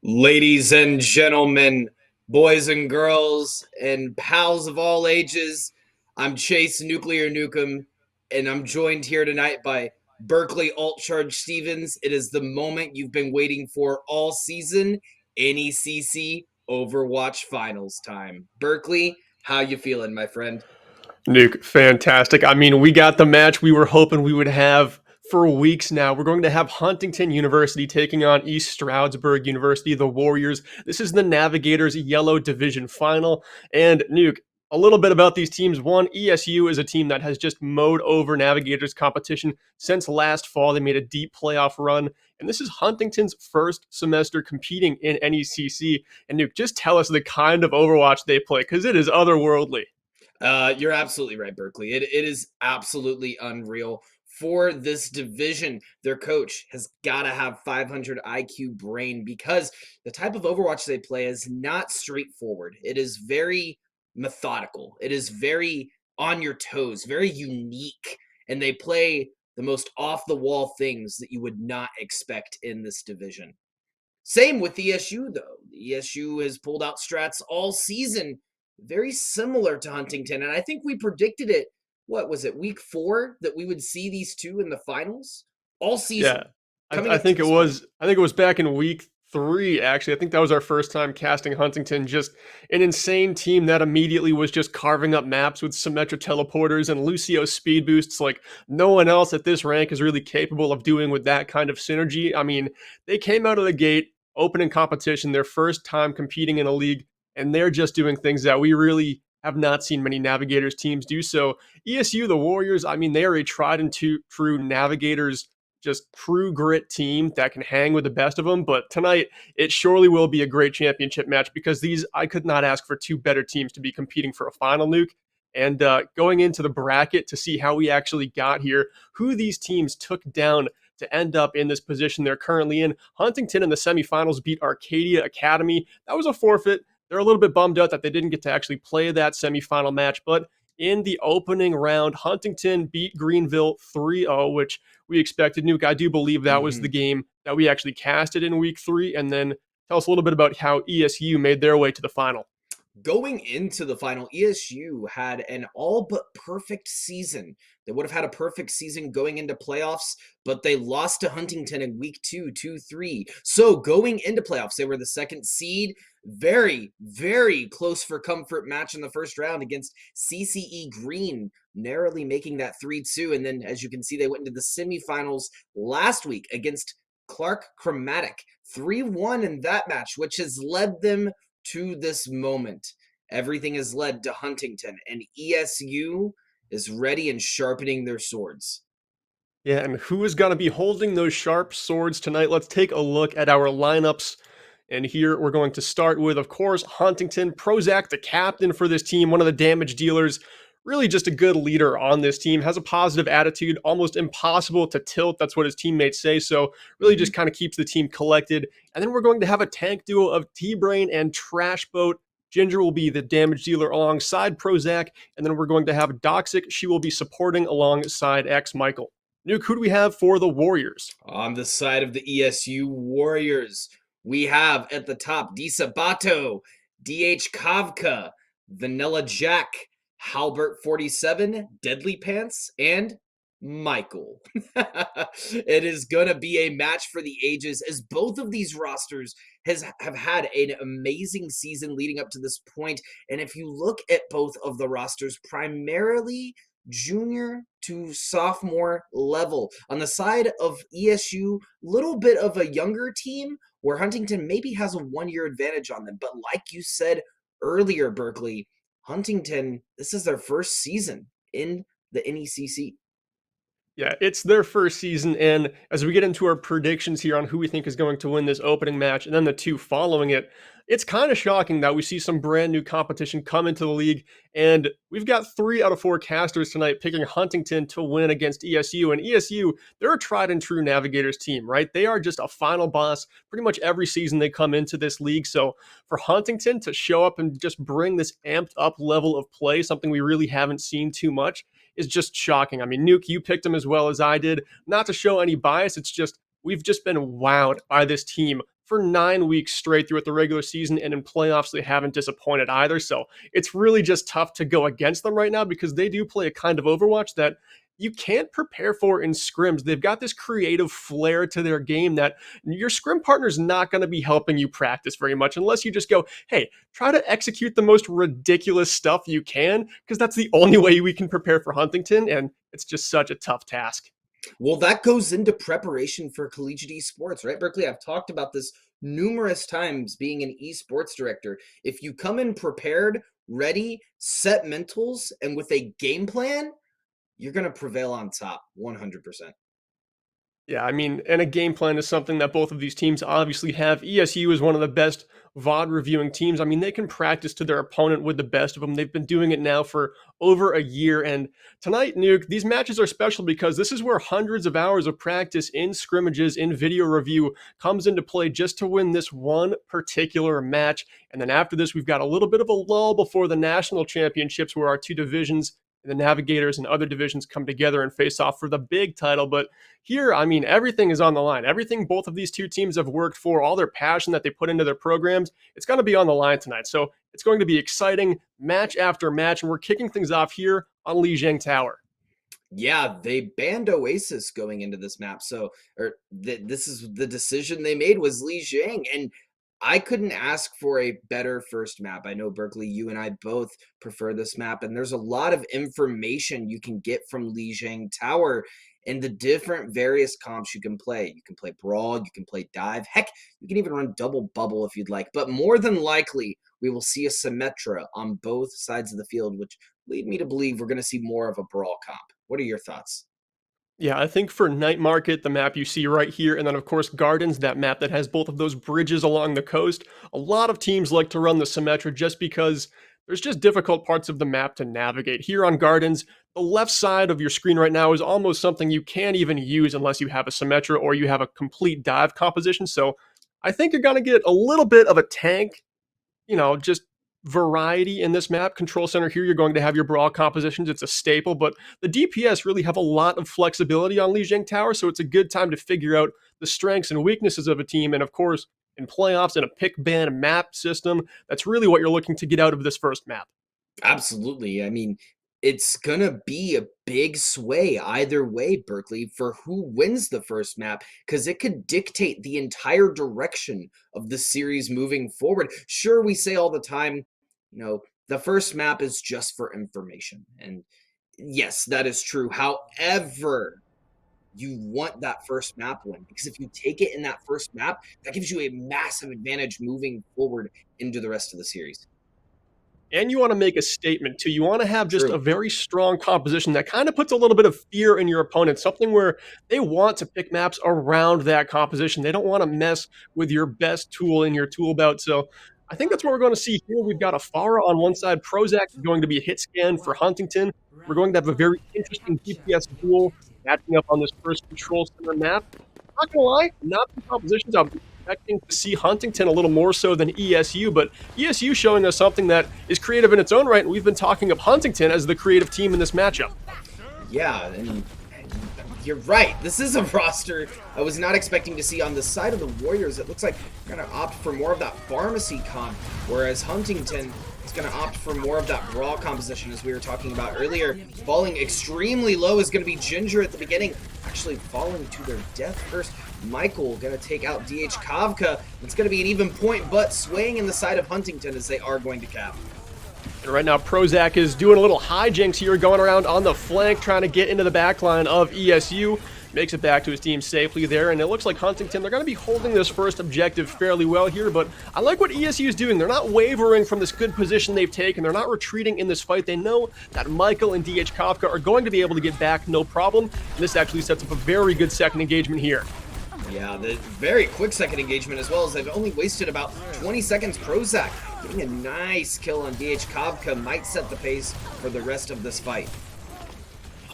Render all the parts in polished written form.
Ladies and gentlemen, boys and girls, and pals of all ages, I'm Chase Nuclear Nukem, and I'm joined here tonight by Berkeley Alt Charge Stevens. It is the moment you've been waiting for all season, NECC Overwatch Finals time. Berkeley, how you feeling, my friend? Nuke, fantastic. I mean, we got the match we were hoping we would have for weeks now. We're going to have Huntington University taking on East Stroudsburg University, the Warriors. This is the Navigators Yellow Division Final. And Nuke, a little bit about these teams. One, ESU is a team that has just mowed over Navigators competition since last fall. They made a deep playoff run. And this is Huntington's first semester competing in NECC. And Nuke, just tell us the kind of Overwatch they play, because it is otherworldly. You're absolutely right, Berkeley. It is absolutely unreal. For this division, their coach has got to have 500 IQ brain because the type of Overwatch they play is not straightforward. It is very methodical. It is very on your toes, very unique, and they play the most off the wall things that you would not expect in this division. Same with ESU, though. The ESU has pulled out strats all season, very similar to Huntington. And I think we predicted it, what was it, week 4, that we would see these two in the finals all Yeah, season I, coming I up to think it this point. was. I think it was back in week 3. Actually, I think that was our first time casting Huntington. Just an insane team that immediately was just carving up maps with Symmetra teleporters and Lucio speed boosts. Like no one else at this rank is really capable of doing with that kind of synergy. I mean, they came out of the gate opening competition, their first time competing in a league, and they're just doing things that we really have not seen many Navigators teams do. So ESU, the Warriors, I mean, they are a tried and true Navigators just true grit team that can hang with the best of them. But tonight, it surely will be a great championship match because I could not ask for two better teams to be competing for a final, Nuke. And going into the bracket to see how we actually got here, who these teams took down to end up in this position they're currently in. Huntington in the semifinals beat Arcadia Academy. That was a forfeit. They're a little bit bummed out that they didn't get to actually play that semifinal match, but in the opening round, Huntington beat Greenville 3-0, which we expected. Nuke, I do believe that was the Mhm. game that we actually casted in week 3. And then tell us a little bit about how ESU made their way to the final. Going into the final, ESU had an all but perfect season. They would have had a perfect season going into playoffs, but they lost to Huntington in week 2, 2-3. So going into playoffs, they were the second seed. Very, very close for comfort match in the first round against CCE Green, narrowly making that 3-2. And then, as you can see, they went into the semifinals last week against Clark Chromatic. 3-1 in that match, which has led them to this moment. Everything has led to Huntington, and ESU is ready and sharpening their swords. Yeah, and who is going to be holding those sharp swords tonight? Let's take a look at our lineups. And here we're going to start with, of course, Huntington. Prozac, the captain for this team, one of the damage dealers, really just a good leader on this team, has a positive attitude, almost impossible to tilt. That's what his teammates say. So really just Mhm. kind of keeps the team collected. And then we're going to have a tank duo of T-Brain and Trash Boat. Ginger will be the damage dealer alongside Prozac. And then we're going to have Doxic. She will be supporting alongside X Michael. Nuke, who do we have for the Warriors? On the side of the ESU Warriors, we have at the top Disabato, DH Kavka, Vanilla Jack, Halbert 47, Deadly Pants, and Michael. It is going to be a match for the ages as both of these rosters have had an amazing season leading up to this point. And if you look at both of the rosters, primarily junior to sophomore level. On the side of ESU, little bit of a younger team where Huntington maybe has a 1-year advantage on them. But like you said earlier, Berkeley, Huntington, this is their first season in the NECC. Yeah, it's their first season, and as we get into our predictions here on who we think is going to win this opening match and then the two following it, it's kind of shocking that we see some brand new competition come into the league, and we've got 3 out of 4 casters tonight picking Huntington to win against ESU, and ESU, they're a tried and true Navigators team, right? They are just a final boss pretty much every season they come into this league, so for Huntington to show up and just bring this amped up level of play, something we really haven't seen too much, is just shocking. I mean, Nuke, you picked him as well as I did. Not to show any bias, it's just we've just been wowed by this team for 9 weeks straight throughout the regular season, and in playoffs, they haven't disappointed either. So it's really just tough to go against them right now because they do play a kind of Overwatch that you can't prepare for in scrims. They've got this creative flair to their game that your scrim partner's not going to be helping you practice very much unless you just go, hey, try to execute the most ridiculous stuff you can, because that's the only way we can prepare for Huntington, and it's just such a tough task. Well, that goes into preparation for collegiate esports, right, Berkeley? I've talked about this numerous times being an esports director. If you come in prepared, ready, set mentals, and with a game plan, you're going to prevail on top 100%. Yeah, I mean, and a game plan is something that both of these teams obviously have. ESU is one of the best VOD reviewing teams. I mean, they can practice to their opponent with the best of them. They've been doing it now for over a year. And tonight, Nuke, these matches are special because this is where hundreds of hours of practice in scrimmages, in video review comes into play just to win this one particular match. And then after this, we've got a little bit of a lull before the national championships where our two divisions, the Navigators and other divisions, come together and face off for the big title. But here, I mean, everything is on the line. Everything both of these two teams have worked for, all their passion that they put into their programs, it's going to be on the line tonight. So it's going to be exciting match after match. And we're kicking things off here on Lijiang Tower. Yeah, they banned Oasis going into this map. So, this is the decision they made was Lijiang. And I couldn't ask for a better first map. I know, Berkeley, you and I both prefer this map, and there's a lot of information you can get from Lijiang Tower and the different various comps you can play. You can play Brawl, you can play Dive. Heck, you can even run Double Bubble if you'd like. But more than likely, we will see a Symmetra on both sides of the field, which lead me to believe we're going to see more of a Brawl comp. What are your thoughts? Yeah, I think for Night Market, the map you see right here, and then of course Gardens, that map that has both of those bridges along the coast, a lot of teams like to run the Symmetra just because there's just difficult parts of the map to navigate. Here on Gardens, the left side of your screen right now is almost something you can't even use unless you have a Symmetra or you have a complete dive composition. So I think you're going to get a little bit of a tank, just variety in this map. Control center here, you're going to have your Brawl compositions. It's a staple, but the DPS really have a lot of flexibility on Lijiang Tower, so it's a good time to figure out the strengths and weaknesses of a team. And of course, in playoffs, in a pick ban map system, that's really what you're looking to get out of this first map. Absolutely. I mean, it's going to be a big sway either way, Berkeley, for who wins the first map, because it could dictate the entire direction of the series moving forward. Sure, we say all the time, the first map is just for information. And yes, that is true. However, you want that first map win, because if you take it in that first map, that gives you a massive advantage moving forward into the rest of the series. And you want to make a statement too. You want to have just True. a very strong composition that kind of puts a little bit of fear in your opponent, something where they want to pick maps around that composition. They don't want to mess with your best tool in your tool belt. So I think that's what we're going to see here. We've got a Pharah on one side. Prozac is going to be a hit scan for Huntington. We're going to have a very interesting DPS duel matching up on this first control center map. Not gonna lie, not the compositions I'm expecting to see Huntington a little more so than ESU, but ESU showing us something that is creative in its own right, and we've been talking of Huntington as the creative team in this matchup. Yeah, and you're right. This is a roster I was not expecting to see on the side of the Warriors. It looks like they're going to opt for more of that pharmacy comp, whereas Huntington is going to opt for more of that Brawl composition, as we were talking about earlier. Falling extremely low is going to be Ginger at the beginning, actually falling to their death first. Michael going to take out DH Kavka. It's going to be an even point, but swaying in the side of Huntington as they are going to cap. And right now, Prozac is doing a little hijinks here, going around on the flank, trying to get into the back line of ESU. Makes it back to his team safely there, and it looks like Huntington, they're going to be holding this first objective fairly well here, but I like what ESU is doing. They're not wavering from this good position they've taken. They're not retreating in this fight. They know that Michael and DH Kafka are going to be able to get back no problem, and this actually sets up a very good second engagement here. Yeah, the very quick second engagement, as well as they've only wasted about 20 seconds. Prozac getting a nice kill on DH Kavka might set the pace for the rest of this fight.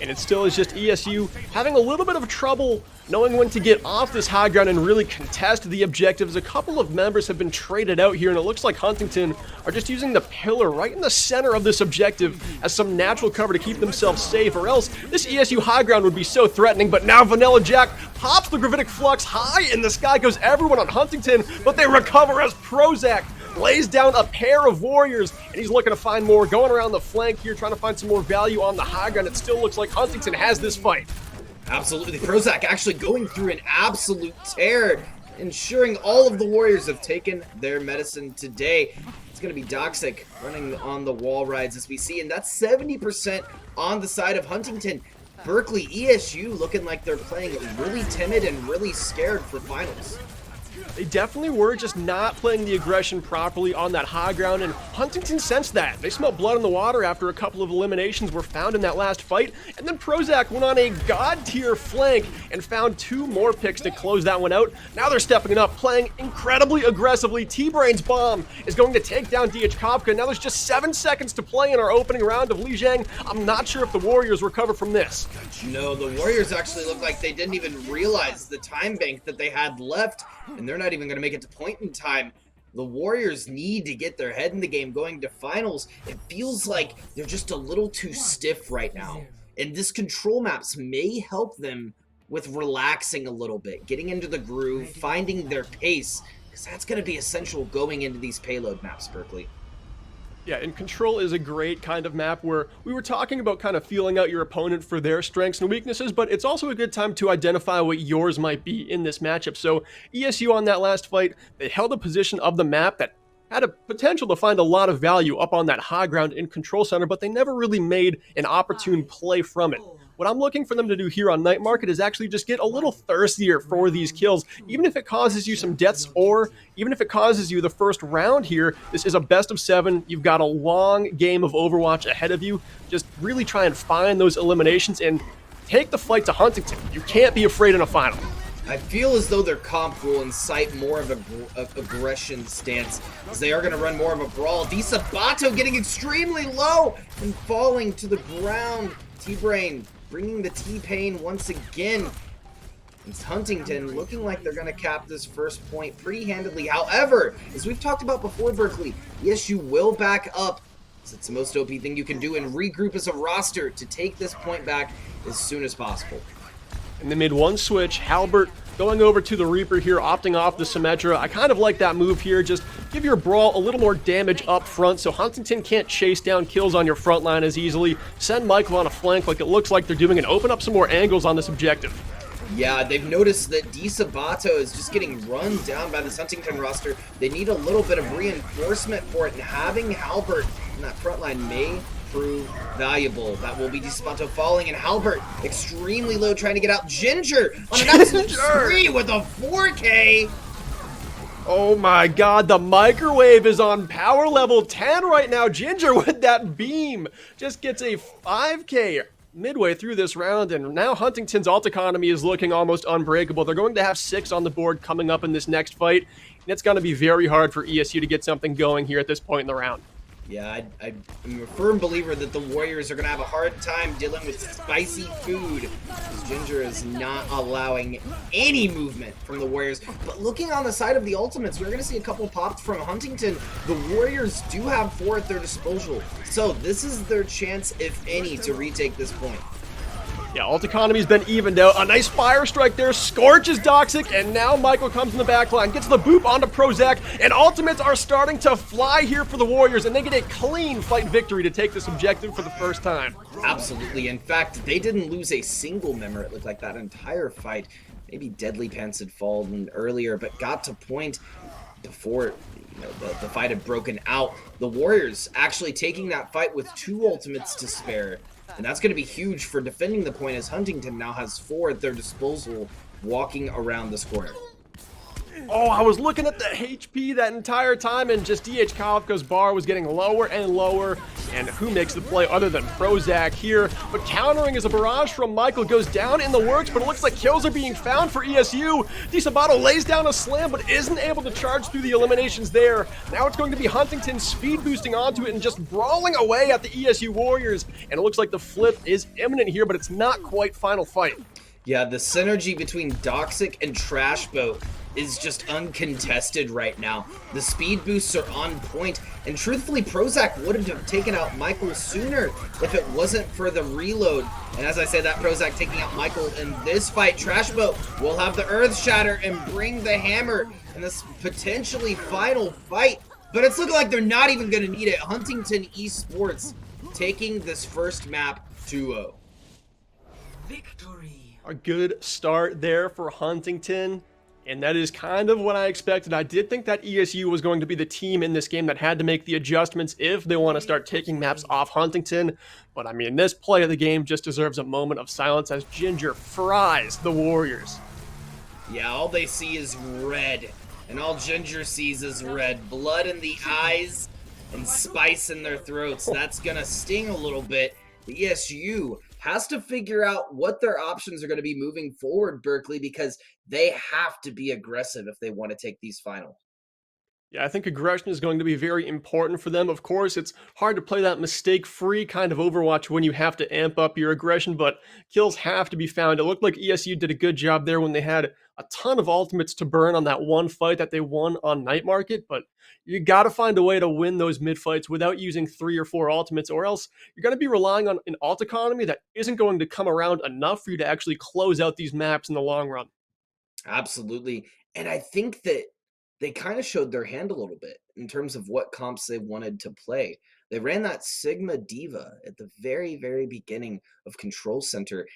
and it still is just ESU having a little bit of trouble knowing when to get off this high ground and really contest the objectives. A couple of members have been traded out here, and it looks like Huntington are just using the pillar right in the center of this objective as some natural cover to keep themselves safe, or else this ESU high ground would be so threatening. But now Vanilla Jack pops the Gravitic Flux high in the sky, goes everyone on Huntington, but they recover as Prozac lays down a pair of warriors, and he's looking to find more, going around the flank here, trying to find some more value on the high ground. It still looks like Huntington has this fight. Absolutely. Prozac actually going through an absolute tear, ensuring all of the warriors have taken their medicine today. It's going to be Doxic running on the wall rides as we see, and that's 70% on the side of Huntington. Berkeley, ESU looking like they're playing really timid and really scared for finals. They definitely were just not playing the aggression properly on that high ground, and Huntington sensed that. They smelled blood in the water after a couple of eliminations were found in that last fight, and then Prozac went on a god-tier flank and found 2 more picks to close that one out. Now they're stepping it up, playing incredibly aggressively. T-Brain's bomb is going to take down DH Kavka. Now there's just 7 seconds to play in our opening round of Li Jiang. I'm not sure if the Warriors recover from this. No, the Warriors actually look like they didn't even realize the time bank that they had left, and they're not even going to make it to point in time. The Warriors need to get their head in the game going to finals. It feels like they're just a little too stiff right now, and this control maps may help them with relaxing a little bit, getting into the groove, finding their pace, because that's going to be essential going into these payload maps, Berkeley. Yeah, and Control is a great kind of map where we were talking about kind of feeling out your opponent for their strengths and weaknesses, but it's also a good time to identify what yours might be in this matchup. So ESU on that last fight, they held a position of the map that had a potential to find a lot of value up on that high ground in Control Center, but they never really made an opportune play from it. What I'm looking for them to do here on Night Market is actually just get a little thirstier for these kills, even if it causes you some deaths, or even if it causes you the first round here. This is a best of 7. You've got a long game of Overwatch ahead of you. Just really try and find those eliminations and take the fight to Huntington. You can't be afraid in a final. I feel as though their comp will incite more of a aggression stance, as they are going to run more of a brawl. Disabato getting extremely low and falling to the ground. T-Brain bringing the T-Pain once again. It's Huntington looking like they're going to cap this first point pretty handedly. However, as we've talked about before, Berkeley, ESU will back up. It's the most OP thing you can do, and regroup as a roster to take this point back as soon as possible. And they made one switch. Halbert going over to the Reaper here, opting off the Symmetra. I kind of like that move here. Just give your Brawl a little more damage up front so Huntington can't chase down kills on your front line as easily. Send Michael on a flank like it looks like they're doing and open up some more angles on this objective. Yeah, they've noticed that Disabato is just getting run down by this Huntington roster. They need a little bit of reinforcement for it, and having Halbert in that front line may prove valuable. That will be Disabato falling, and Halbert extremely low trying to get out. Ginger on an absolute spree with a 4K. Oh my god, the microwave is on power level 10 right now. Ginger with that beam just gets a 5K midway through this round, and now Huntington's ult economy is looking almost unbreakable. They're going to have 6 on the board coming up in this next fight, and it's going to be very hard for ESU to get something going here at this point in the round. Yeah, I'm a firm believer that the Warriors are going to have a hard time dealing with spicy food, because Ginger is not allowing any movement from the Warriors. But looking on the side of the ultimates, we're going to see a couple pops from Huntington. The Warriors do have 4 at their disposal, so this is their chance, if any, to retake this point. Yeah, ult economy's been evened out. A nice fire strike there, scorches Doxic, and now Michael comes in the back line, gets the boop onto Prozac, and ultimates are starting to fly here for the Warriors, and they get a clean fight victory to take this objective for the first time. Absolutely. In fact, they didn't lose a single member, it looked like, that entire fight. Maybe Deadly Pants had fallen earlier, but got to point before the fight had broken out. The Warriors actually taking that fight with 2 ultimates to spare. And that's going to be huge for defending the point, as Huntington now has 4 at their disposal walking around this corner. Oh, I was looking at the HP that entire time, and just DH Kavka's bar was getting lower and lower. And who makes the play other than Prozac here? But countering as a barrage from Michael goes down in the works, but it looks like kills are being found for ESU. DiSabato lays down a slam, but isn't able to charge through the eliminations there. Now it's going to be Huntington speed boosting onto it and just brawling away at the ESU Warriors. And it looks like the flip is imminent here, but it's not quite final fight. Yeah, the synergy between Doxic and Trash Boat is just uncontested right now. The speed boosts are on point, and truthfully, Prozac wouldn't have taken out Michael sooner if it wasn't for the reload. And as I say that, Prozac taking out Michael in this fight, Trash Boat will have the Earth Shatter and bring the hammer in this potentially final fight. But it's looking like they're not even going to need it. Huntington Esports taking this first map 2-0. Victory. A good start there for Huntington. And that is kind of what I expected. I did think that ESU was going to be the team in this game that had to make the adjustments if they want to start taking maps off Huntington. But I mean, this play of the game just deserves a moment of silence as Ginger fries the Warriors. Yeah, all they see is red. And all Ginger sees is red. Blood in the eyes and spice in their throats. That's going to sting a little bit. The ESU has to figure out what their options are going to be moving forward, Berkeley, because they have to be aggressive if they want to take these finals. Yeah, I think aggression is going to be very important for them. Of course, it's hard to play that mistake-free kind of Overwatch when you have to amp up your aggression, but kills have to be found. It looked like ESU did a good job there when they had a ton of ultimates to burn on that one fight that they won on Night Market, but you got to find a way to win those mid-fights without using 3 or 4 ultimates, or else you're going to be relying on an ult economy that isn't going to come around enough for you to actually close out these maps in the long run. Absolutely. And I think that they kind of showed their hand a little bit in terms of what comps they wanted to play. They ran that Sigma Diva at the very, very beginning of Control Center.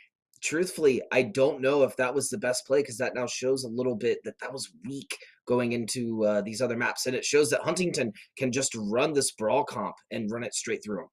Truthfully, I don't know if that was the best play because that now shows a little bit that that was weak going into these other maps. And it shows that Huntington can just run this brawl comp and run it straight through them.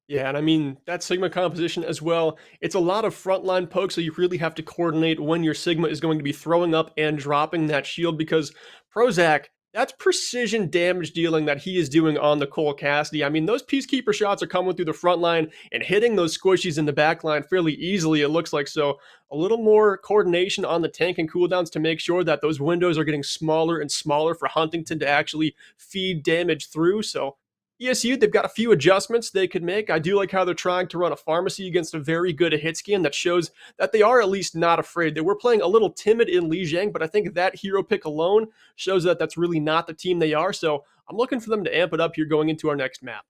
Yeah, and I mean, that Sigma composition as well, it's a lot of frontline pokes, so you really have to coordinate when your Sigma is going to be throwing up and dropping that shield, because Prozac, that's precision damage dealing that he is doing on the Cole Cassidy. I mean, those Peacekeeper shots are coming through the front line and hitting those squishies in the back line fairly easily, it looks like. So a little more coordination on the tank and cooldowns to make sure that those windows are getting smaller and smaller for Huntington to actually feed damage through. So ESU, they've got a few adjustments they could make. I do like how they're trying to run a pharmacy against a very good hit scan that shows that they are at least not afraid. They were playing a little timid in Li Jiang, but I think that hero pick alone shows that that's really not the team they are. So I'm looking for them to amp it up here going into our next map.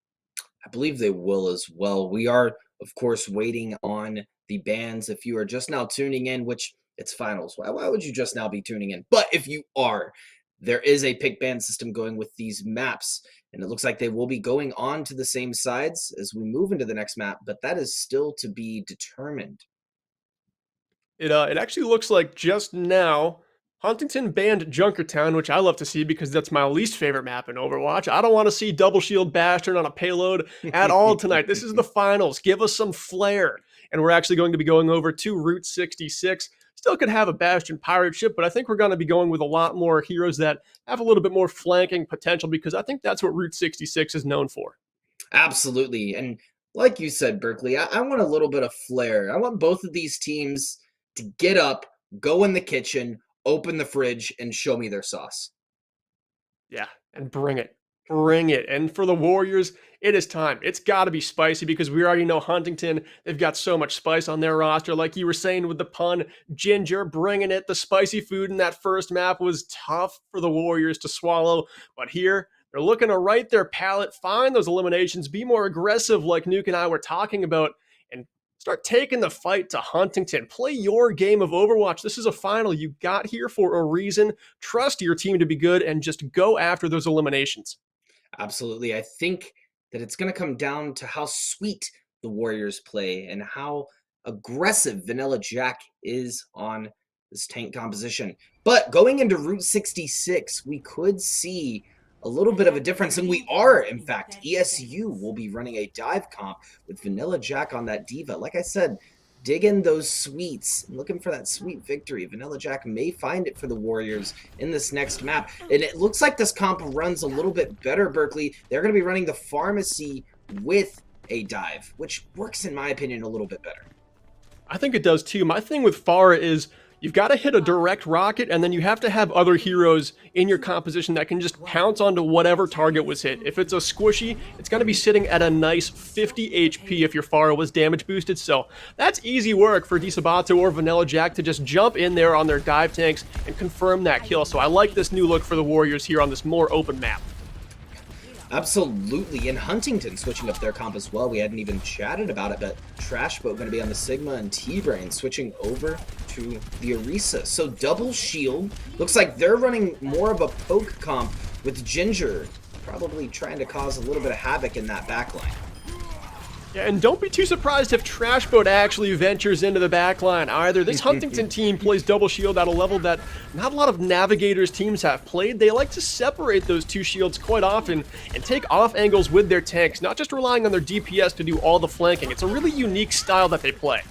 I believe they will as well. We are, of course, waiting on the bans. If you are just now tuning in, which it's finals, why would you just now be tuning in? But if you are, there is a pick ban system going with these maps, and it looks like they will be going on to the same sides as we move into the next map, but that is still to be determined. It actually looks like just now Huntington banned Junkertown, which I love to see because that's my least favorite map in Overwatch. I don't want to see Double Shield Bastion on a payload at all tonight. This is the finals. Give us some flair. And we're actually going to be going over to Route 66. Still could have a Bastion pirate ship, but I think we're going to be going with a lot more heroes that have a little bit more flanking potential, because I think that's what Route 66 is known for. Absolutely. And like you said, Berkeley, I want a little bit of flair. I want both of these teams to get up, go in the kitchen, open the fridge, and show me their sauce. Yeah, and bring it. Bring it. And for the Warriors, it is time. It's got to be spicy, because we already know Huntington, they've got so much spice on their roster. Like you were saying with the pun, Ginger bringing it. The spicy food in that first map was tough for the Warriors to swallow. But here, they're looking to right their palate, find those eliminations, be more aggressive like Nuke and I were talking about, and start taking the fight to Huntington. Play your game of Overwatch. This is a final. You got here for a reason. Trust your team to be good and just go after those eliminations. Absolutely. I think that it's going to come down to how sweet the Warriors play and how aggressive Vanilla Jack is on this tank composition. But going into Route 66, we could see a little bit of a difference, and we are, in fact. ESU will be running a dive comp with Vanilla Jack on that Diva. Like I said, digging those sweets, looking for that sweet victory. Vanilla Jack may find it for the Warriors in this next map. And it looks like this comp runs a little bit better, Berkeley. They're going to be running the pharmacy with a dive, which works, in my opinion, a little bit better. I think it does too. My thing with Pharah is you've got to hit a direct rocket, and then you have to have other heroes in your composition that can just pounce onto whatever target was hit. If it's a squishy, it's going to be sitting at a nice 50 HP if your Pharah was damage boosted. So that's easy work for Disabato or Vanilla Jack to just jump in there on their dive tanks and confirm that kill. So I like this new look for the Warriors here on this more open map. Absolutely, and Huntington switching up their comp as well. We hadn't even chatted about it, but Trashboat going to be on the Sigma, and T-Brain switching over to the Orisa. So double shield. Looks like they're running more of a poke comp with Ginger, probably trying to cause a little bit of havoc in that backline. Yeah, and don't be too surprised if Trashboat actually ventures into the backline either. This Huntington team plays double shield at a level that not a lot of Navigators teams have played. They like to separate those two shields quite often and take off angles with their tanks, not just relying on their DPS to do all the flanking. It's a really unique style that they play.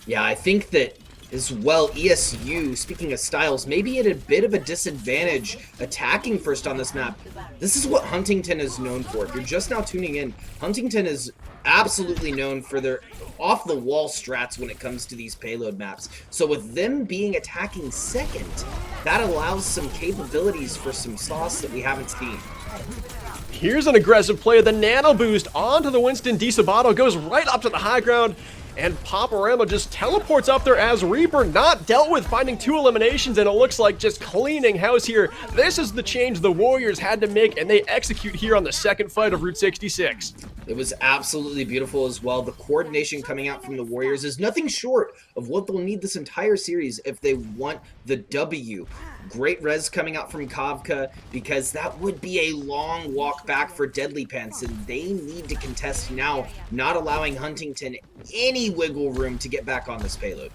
Yeah, I think that as well, ESU, speaking of styles, maybe at a bit of a disadvantage attacking first on this map. This is what Huntington is known for. If you're just now tuning in, Huntington is absolutely known for their off-the-wall strats when it comes to these payload maps. So with them being attacking second, that allows some capabilities for some sauce that we haven't seen. Here's an aggressive play. The nano boost onto the Winston. Disabato goes right up to the high ground, and Paparama just teleports up there as Reaper not dealt with, finding 2 eliminations, and it looks like just cleaning house here. This is the change the Warriors had to make, and they execute here on the second fight of Route 66. It was absolutely beautiful as well. The coordination coming out from the Warriors is nothing short of what they'll need this entire series if they want the W. Great res coming out from Kavka, because that would be a long walk back for Deadly Pants, and they need to contest now, not allowing Huntington any wiggle room to get back on this payload.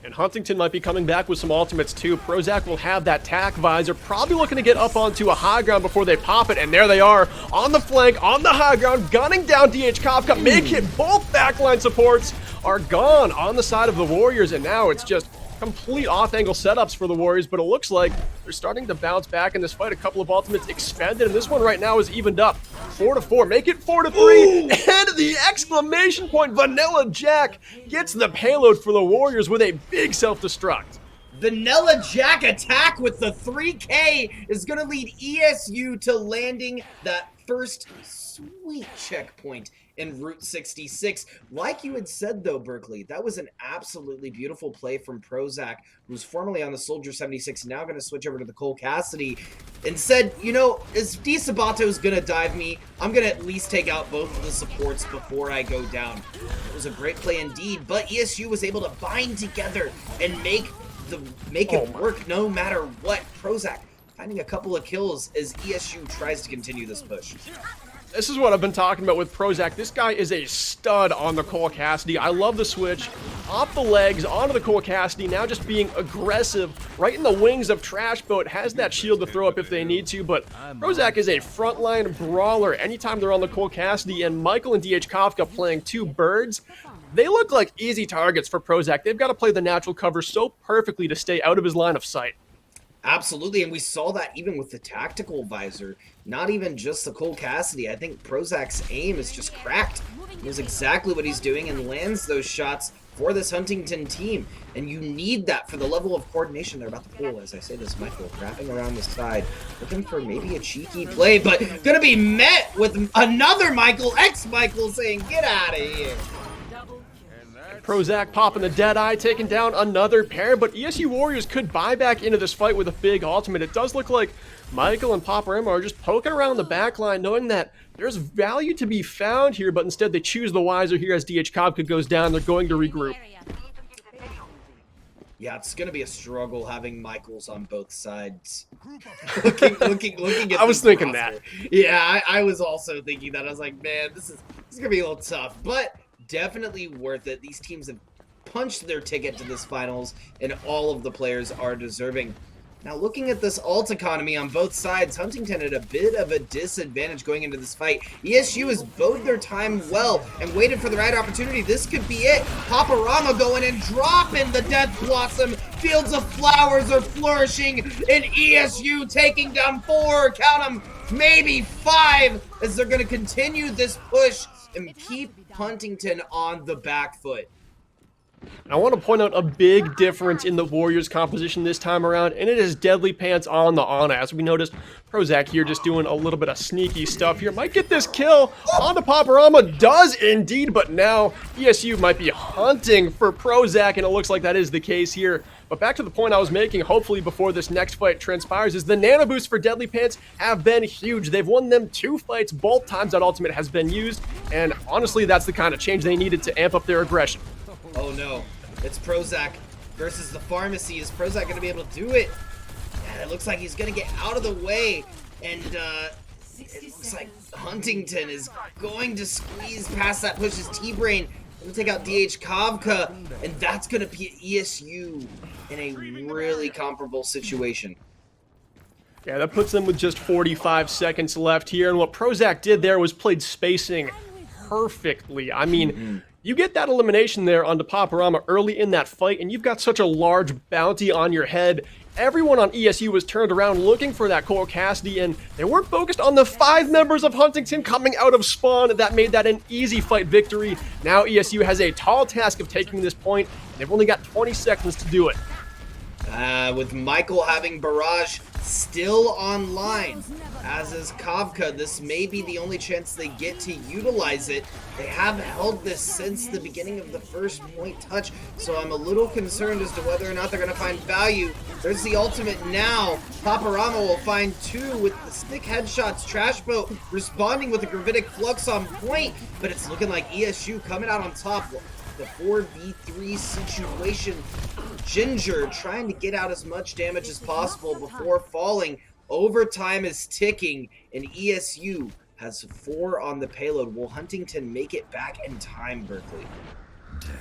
And Huntington might be coming back with some ultimates too. Prozac will have that tack visor, probably looking to get up onto a high ground before they pop it, and there they are on the flank, on the high ground, gunning down DH Kafka. Make it, both backline supports are gone on the side of the Warriors, and now it's just complete off-angle setups for the Warriors, but it looks like they're starting to bounce back in this fight. A couple of ultimates expended, and this one right now is evened up. 4-4, make it 4-3, and the exclamation point, Vanilla Jack gets the payload for the Warriors with a big self-destruct. Vanilla Jack attack with the 3K is going to lead ESU to landing that first sweet checkpoint in Route 66. Like you had said, though, Berkeley, that was an absolutely beautiful play from Prozac, who's formerly on the Soldier 76, now going to switch over to the Cole Cassidy, and said, you know, as Disabato's going to dive me, I'm going to at least take out both of the supports before I go down. It was a great play indeed, but ESU was able to bind together and make it work no matter what. Prozac finding a couple of kills as ESU tries to continue this push. This is what I've been talking about with Prozac. This guy is a stud on the Cole Cassidy. I love the switch. Off the legs, onto the Cole Cassidy, now just being aggressive right in the wings of Trashboat. Has that shield to throw up if they need to, but Prozac is a frontline brawler anytime they're on the Cole Cassidy, and Michael and DH Kafka playing two birds. They look like easy targets for Prozac. They've got to play the natural cover so perfectly to stay out of his line of sight. Absolutely, and we saw that even with the tactical visor, not even just the Cole Cassidy. I think Prozac's aim is just cracked. He knows exactly what he's doing and lands those shots for this Huntington team. And you need that for the level of coordination they're about to pull. As I say this, Michael wrapping around the side, looking for maybe a cheeky play, but gonna be met with another Michael, ex-Michael, saying, get out of here. Prozac popping the Deadeye, taking down another pair, but ESU Warriors could buy back into this fight with a big ultimate. It does look like Michael and Paparama are just poking around the backline, knowing that there's value to be found here, but instead they choose the wiser here as DH Kavka goes down. They're going to regroup. Yeah, it's going to be a struggle having Michaels on both sides. looking at I was thinking roster. that. Yeah, I was also thinking that. I was like, man, this is going to be a little tough, but definitely worth it. These teams have punched their ticket to this finals, and all of the players are deserving. Now, looking at this ult economy on both sides, Huntington had a bit of a disadvantage going into this fight. ESU has bode their time well and waited for the right opportunity. This could be it. Paparama going and dropping the Death Blossom. Fields of Flowers are flourishing, and ESU taking down 4, count them, maybe 5, as they're going to continue this push and keep Huntington on the back foot. I want to point out a big difference in the Warriors composition this time around, and it is Deadly Pants on the Ana. As we noticed, Prozac here just doing a little bit of sneaky stuff here. Might get this kill onto Paparama, does indeed, but now ESU might be hunting for Prozac, and it looks like that is the case here. But back to the point I was making, hopefully before this next fight transpires, is the nano boosts for Deadly Pants have been huge. They've won them 2 fights, both times that ultimate has been used, and honestly, that's the kind of change they needed to amp up their aggression. Oh no, it's Prozac versus the Pharmacy. Is Prozac going to be able to do it? Yeah, it looks like he's going to get out of the way, and it looks like Huntington is going to squeeze past that, push his T-Brain, going to take out DH Kavka, and that's going to be ESU in a really comparable situation. Yeah, that puts them with just 45 seconds left here, and what Prozac did there was played spacing perfectly. I mean, you get that elimination there onto Paparama early in that fight, and you've got such a large bounty on your head. Everyone on ESU was turned around looking for that Cole Cassidy, and they weren't focused on the 5 members of Huntington coming out of spawn. That made that an easy fight victory. Now ESU has a tall task of taking this point, and they've only got 20 seconds to do it. With Michael having Barrage still online, as is Kavka, this may be the only chance they get to utilize it. They have held this since the beginning of the first point touch, so I'm a little concerned as to whether or not they're going to find value. There's the ultimate now. Paparama will find 2 with the stick headshots. Trash Boat responding with a Gravitic Flux on point, but it's looking like ESU coming out on top. The 4v3 situation. Ginger trying to get out as much damage as possible before falling. Overtime is ticking, and ESU has 4 on the payload. Will Huntington make it back in time, Berkeley?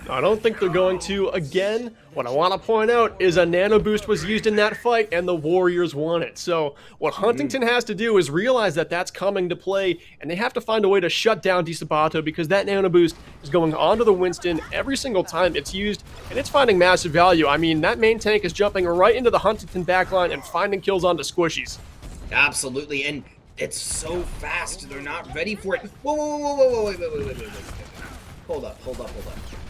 I don't think they're going to. Again, what I want to point out is a nano boost was used in that fight and the Warriors won it. So what Huntington has to do is realize that that's coming to play, and they have to find a way to shut down DeSabato, because that nano boost is going onto the Winston every single time it's used, and it's finding massive value. I mean, that main tank is jumping right into the Huntington backline and finding kills onto squishies. Absolutely, and it's so fast. They're not ready for it. Whoa, wait. Hold up.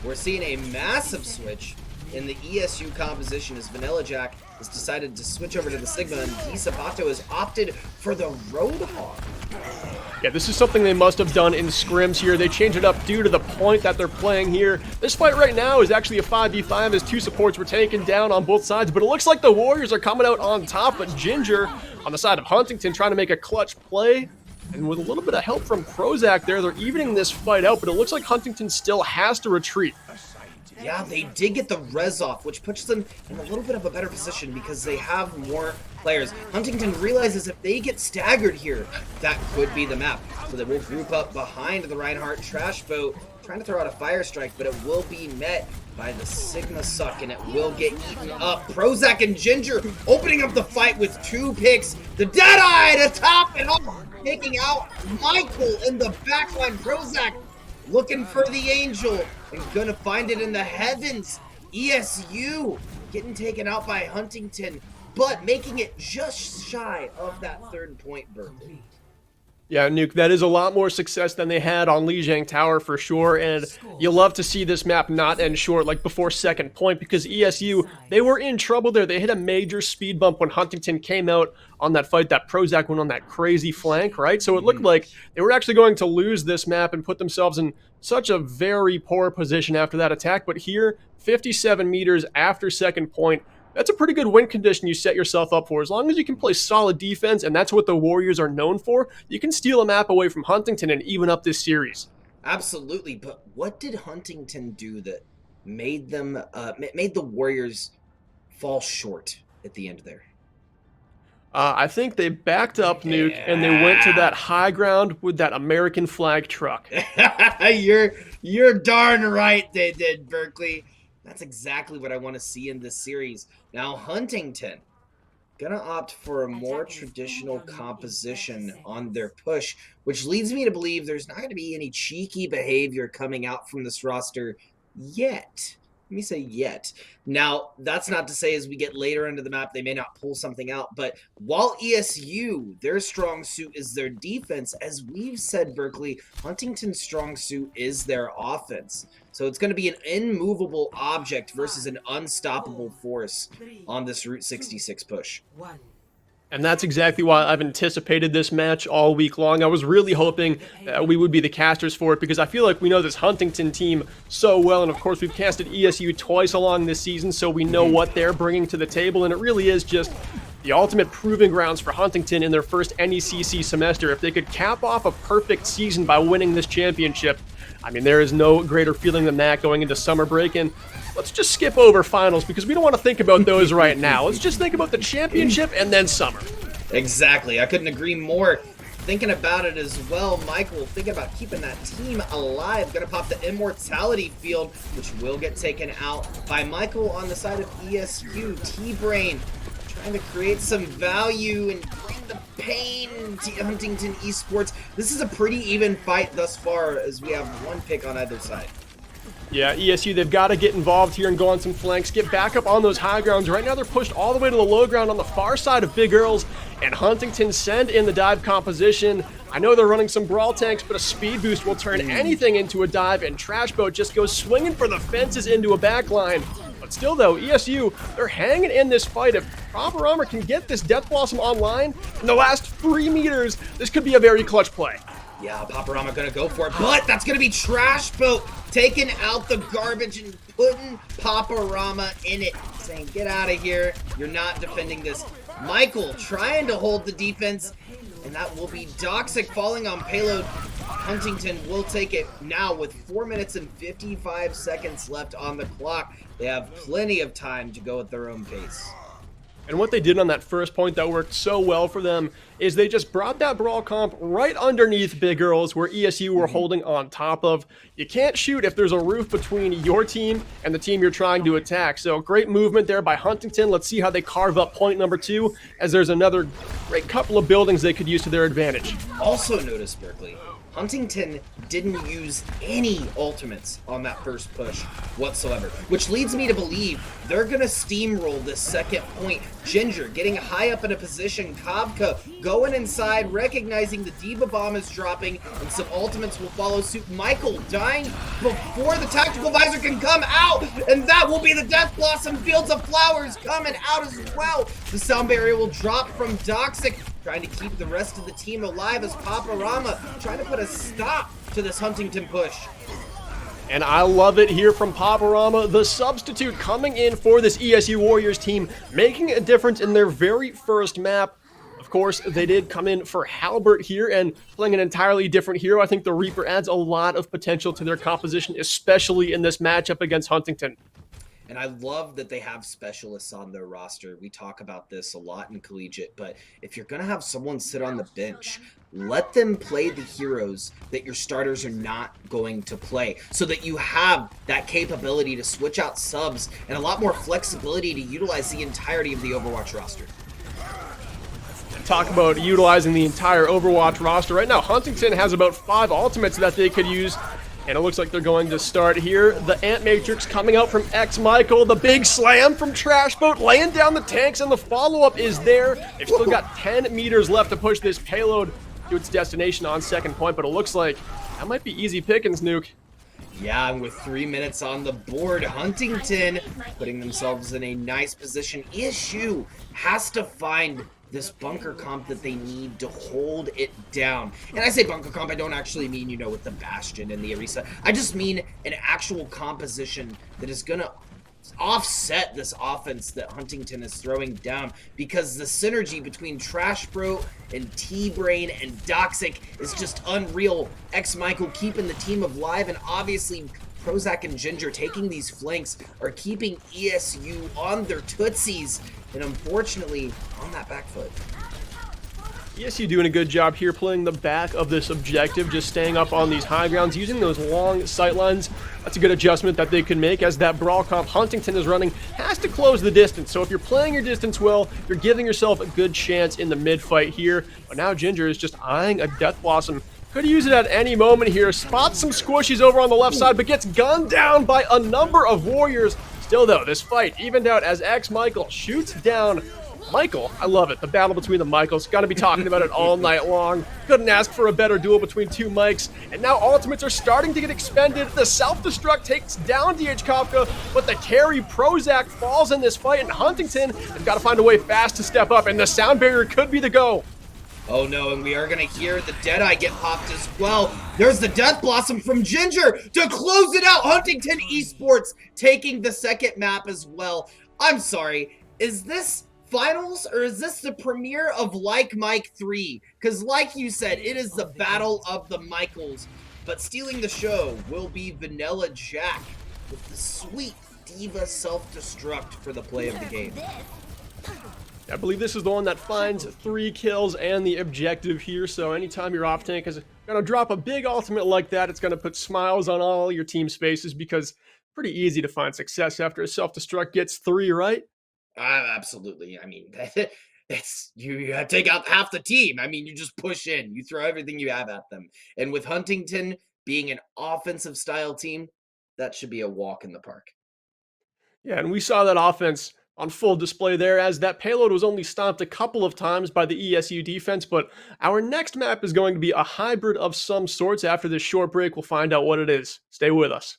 We're seeing a massive switch in the ESU composition as Vanilla Jack has decided to switch over to the Sigma, and DeSabato has opted for the Roadhog. Yeah, this is something they must have done in scrims here. They changed it up due to the point that they're playing here. This fight right now is actually a 5v5 as 2 supports were taken down on both sides, but it looks like the Warriors are coming out on top, but Ginger on the side of Huntington trying to make a clutch play. And with a little bit of help from Prozac there, they're evening this fight out, but it looks like Huntington still has to retreat. Yeah, they did get the res off, which puts them in a little bit of a better position because they have more players. Huntington realizes if they get staggered here, that could be the map. So they will group up behind the Reinhardt Trash Boat, trying to throw out a fire strike, but it will be met by the Sigma Suck, and it will get eaten up. Prozac and Ginger opening up the fight with 2 picks. The Deadeye to top it off, taking out Michael in the backline. Prozac looking for the Angel and gonna find it in the heavens. ESU getting taken out by Huntington, but making it just shy of that 3rd point, Berkeley. Yeah, Nuke, that is a lot more success than they had on Lijiang Tower for sure, and you love to see this map not end short like before 2nd point, because ESU, they were in trouble there. They hit a major speed bump when Huntington came out on that fight that Prozac went on that crazy flank, right? So it looked like they were actually going to lose this map and put themselves in such a very poor position after that attack, but here, 57 meters after 2nd point, that's a pretty good win condition you set yourself up for. As long as you can play solid defense, and that's what the Warriors are known for, you can steal a map away from Huntington and even up this series. Absolutely, but what did Huntington do that made them made the Warriors fall short at the end there? I think they backed up, Nuke, and they went to that high ground with that American flag truck. You're darn right they did, Berkeley. That's exactly what I want to see in this series. Now, Huntington, gonna opt for a more traditional composition on their push, which leads me to believe there's not gonna be any cheeky behavior coming out from this roster yet. Let me say yet. Now, that's not to say as we get later into the map, they may not pull something out. But while ESU, their strong suit is their defense, as we've said, Berkeley, Huntington's strong suit is their offense. So it's going to be an immovable object versus an unstoppable force on this Route 66 push. And that's exactly why I've anticipated this match all week long. I was really hoping we would be the casters for it because I feel like we know this Huntington team so well. And of course, we've casted ESU twice along this season, so we know what they're bringing to the table. And it really is just the ultimate proving grounds for Huntington in their first NECC semester. If they could cap off a perfect season by winning this championship, I mean, there is no greater feeling than that going into summer break. And let's just skip over finals because we don't want to think about those right now. Let's just think about the championship and then summer. Exactly. I couldn't agree more. Thinking about it as well, Michael, thinking about keeping that team alive. Gonna pop the immortality field, which will get taken out by Michael on the side of ESU. T-Brain trying to create some value and bring the pain to Huntington Esports. This is a pretty even fight thus far as we have one pick on either side. Yeah, ESU, they've got to get involved here and go on some flanks, get back up on those high grounds. Right now they're pushed all the way to the low ground on the far side of Big Earls, and Huntington send in the dive composition. I know they're running some brawl tanks, but a speed boost will turn anything into a dive, and Trash Boat just goes swinging for the fences into a backline. But still, though, ESU, they're hanging in this fight. If Proper Armor can get this Death Blossom online in the last 3 meters, this could be a very clutch play. Yeah, Paparama gonna go for it, but that's gonna be Trash Boat taking out the garbage and putting Paparama in it, saying, get out of here, you're not defending this. Michael trying to hold the defense, and that will be Doxic falling on payload. Huntington will take it now with 4 minutes and 55 seconds left on the clock. They have plenty of time to go at their own pace. And what they did on that first point that worked so well for them is they just brought that brawl comp right underneath Big Earls where ESU were holding on top of. You can't shoot if there's a roof between your team and the team you're trying to attack. So great movement there by Huntington. Let's see how they carve up point number 2 as there's another great couple of buildings they could use to their advantage. Also notice, Berkeley, Huntington didn't use any ultimates on that first push whatsoever, which leads me to believe they're going to steamroll this second point. Ginger getting high up in a position, Kavka going inside, recognizing the Diva Bomb is dropping, and some ultimates will follow suit. Michael dying before the Tactical Visor can come out, and that will be the Death Blossom Fields of Flowers coming out as well. The sound barrier will drop from Doxic, trying to keep the rest of the team alive as Paparama trying to put a stop to this Huntington push. And I love it here from Paparama, the substitute coming in for this ESU Warriors team, making a difference in their very first map. Of course, they did come in for Halbert here and playing an entirely different hero. I think the Reaper adds a lot of potential to their composition, especially in this matchup against Huntington. And I love that they have specialists on their roster. We talk about this a lot in collegiate, but if you're going to have someone sit on the bench, let them play the heroes that your starters are not going to play so that you have that capability to switch out subs and a lot more flexibility to utilize the entirety of the Overwatch roster. Talk about utilizing the entire Overwatch roster. Right now, Huntington has about 5 ultimates that they could use. And it looks like they're going to start here. The Ant Matrix coming out from X Michael. The big slam from Trash Boat, laying down the tanks, and the follow-up is there. They've still got 10 meters left to push this payload to its destination on second point, but it looks like that might be easy pickings, Nuke. Yeah, and with 3 minutes on the board, Huntington putting themselves in a nice position. ESU has to find this bunker comp that they need to hold it down. And I say bunker comp, I don't actually mean, you know, with the Bastion and the Arisa. I just mean an actual composition that is going to offset this offense that Huntington is throwing down, because the synergy between Trash Bro and T-Brain and Doxic is just unreal. X Michael keeping the team alive, and obviously Prozac and Ginger taking these flanks are keeping ESU on their tootsies, and unfortunately on that back foot. ESU doing a good job here playing the back of this objective, just staying up on these high grounds, using those long sight lines. That's a good adjustment that they can make, as that brawl comp Huntington is running has to close the distance. So if you're playing your distance well, you're giving yourself a good chance in the mid fight here. But now Ginger is just eyeing a Death Blossom. Could use it at any moment here. Spots some squishies over on the left side, but gets gunned down by a number of warriors. Still though, this fight evened out as X Michael shoots down Michael. I love it. The battle between the Michaels. Got to be talking about it all night long. Couldn't ask for a better duel between two Mikes. And now ultimates are starting to get expended. The self-destruct takes down DH Kafka, but the carry Prozac falls in this fight, and Huntington has got to find a way fast to step up, and the sound barrier could be the go. Oh no, and we are going to hear the Deadeye get popped as well. There's the Death Blossom from Ginger to close it out. Huntington Esports taking the second map as well. I'm sorry, is this finals or is this the premiere of Like Mike 3? Because like you said, it is the battle of the Michaels. But stealing the show will be Vanilla Jack with the sweet Diva self-destruct for the play of the game. I believe this is the one that finds 3 kills and the objective here. So anytime your off tank is going to drop a big ultimate like that, it's going to put smiles on all your team's faces, because pretty easy to find success after a self-destruct gets 3, right? Absolutely. I mean, it's you take out half the team. I mean, you just push in, you throw everything you have at them. And with Huntington being an offensive style team, that should be a walk in the park. Yeah, and we saw that offense on full display there, as that payload was only stopped a couple of times by the ESU defense. But our next map is going to be a hybrid of some sorts. After this short break, we'll find out what it is. Stay with us.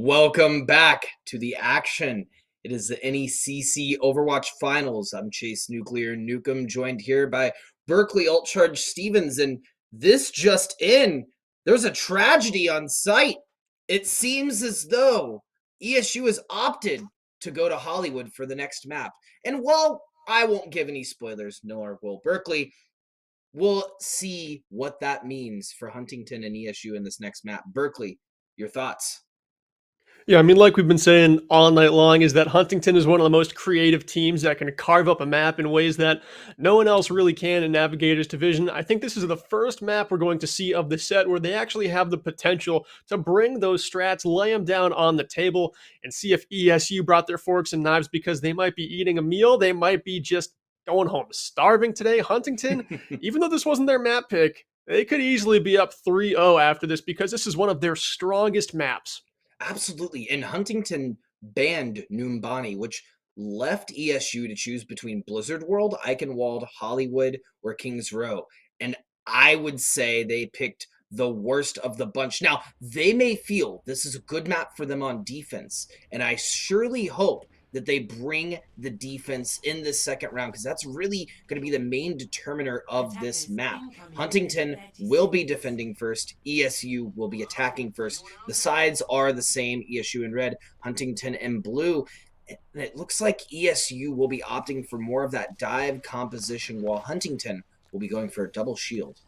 Welcome back to the action. It is the NECC Overwatch Finals. I'm Chase Nuclear Nukem, joined here by Berkeley Altcharge Stevens. And this just in, there's a tragedy on site. It seems as though ESU has opted to go to Hollywood for the next map. And while I won't give any spoilers, nor will Berkeley, we'll see what that means for Huntington and ESU in this next map. Berkeley, your thoughts? Yeah, I mean, like we've been saying all night long, is that Huntington is one of the most creative teams that can carve up a map in ways that no one else really can in Navigator's Division. I think this is the first map we're going to see of the set where they actually have the potential to bring those strats, lay them down on the table, and see if ESU brought their forks and knives because they might be eating a meal. They might be just going home starving today. Huntington, even though this wasn't their map pick, they could easily be up 3-0 after this because this is one of their strongest maps. Absolutely. And Huntington banned Noombani, which left ESU to choose between Blizzard World, Eichenwald, Hollywood, or Kings Row. And I would say they picked the worst of the bunch. Now, they may feel this is a good map for them on defense, and I surely hope that they bring the defense in this second round, because that's really going to be the main determiner of this map. Huntington will be defending first. ESU will be attacking first. The sides are the same, ESU in red, Huntington in blue. And it looks like ESU will be opting for more of that dive composition, while Huntington will be going for a double shield.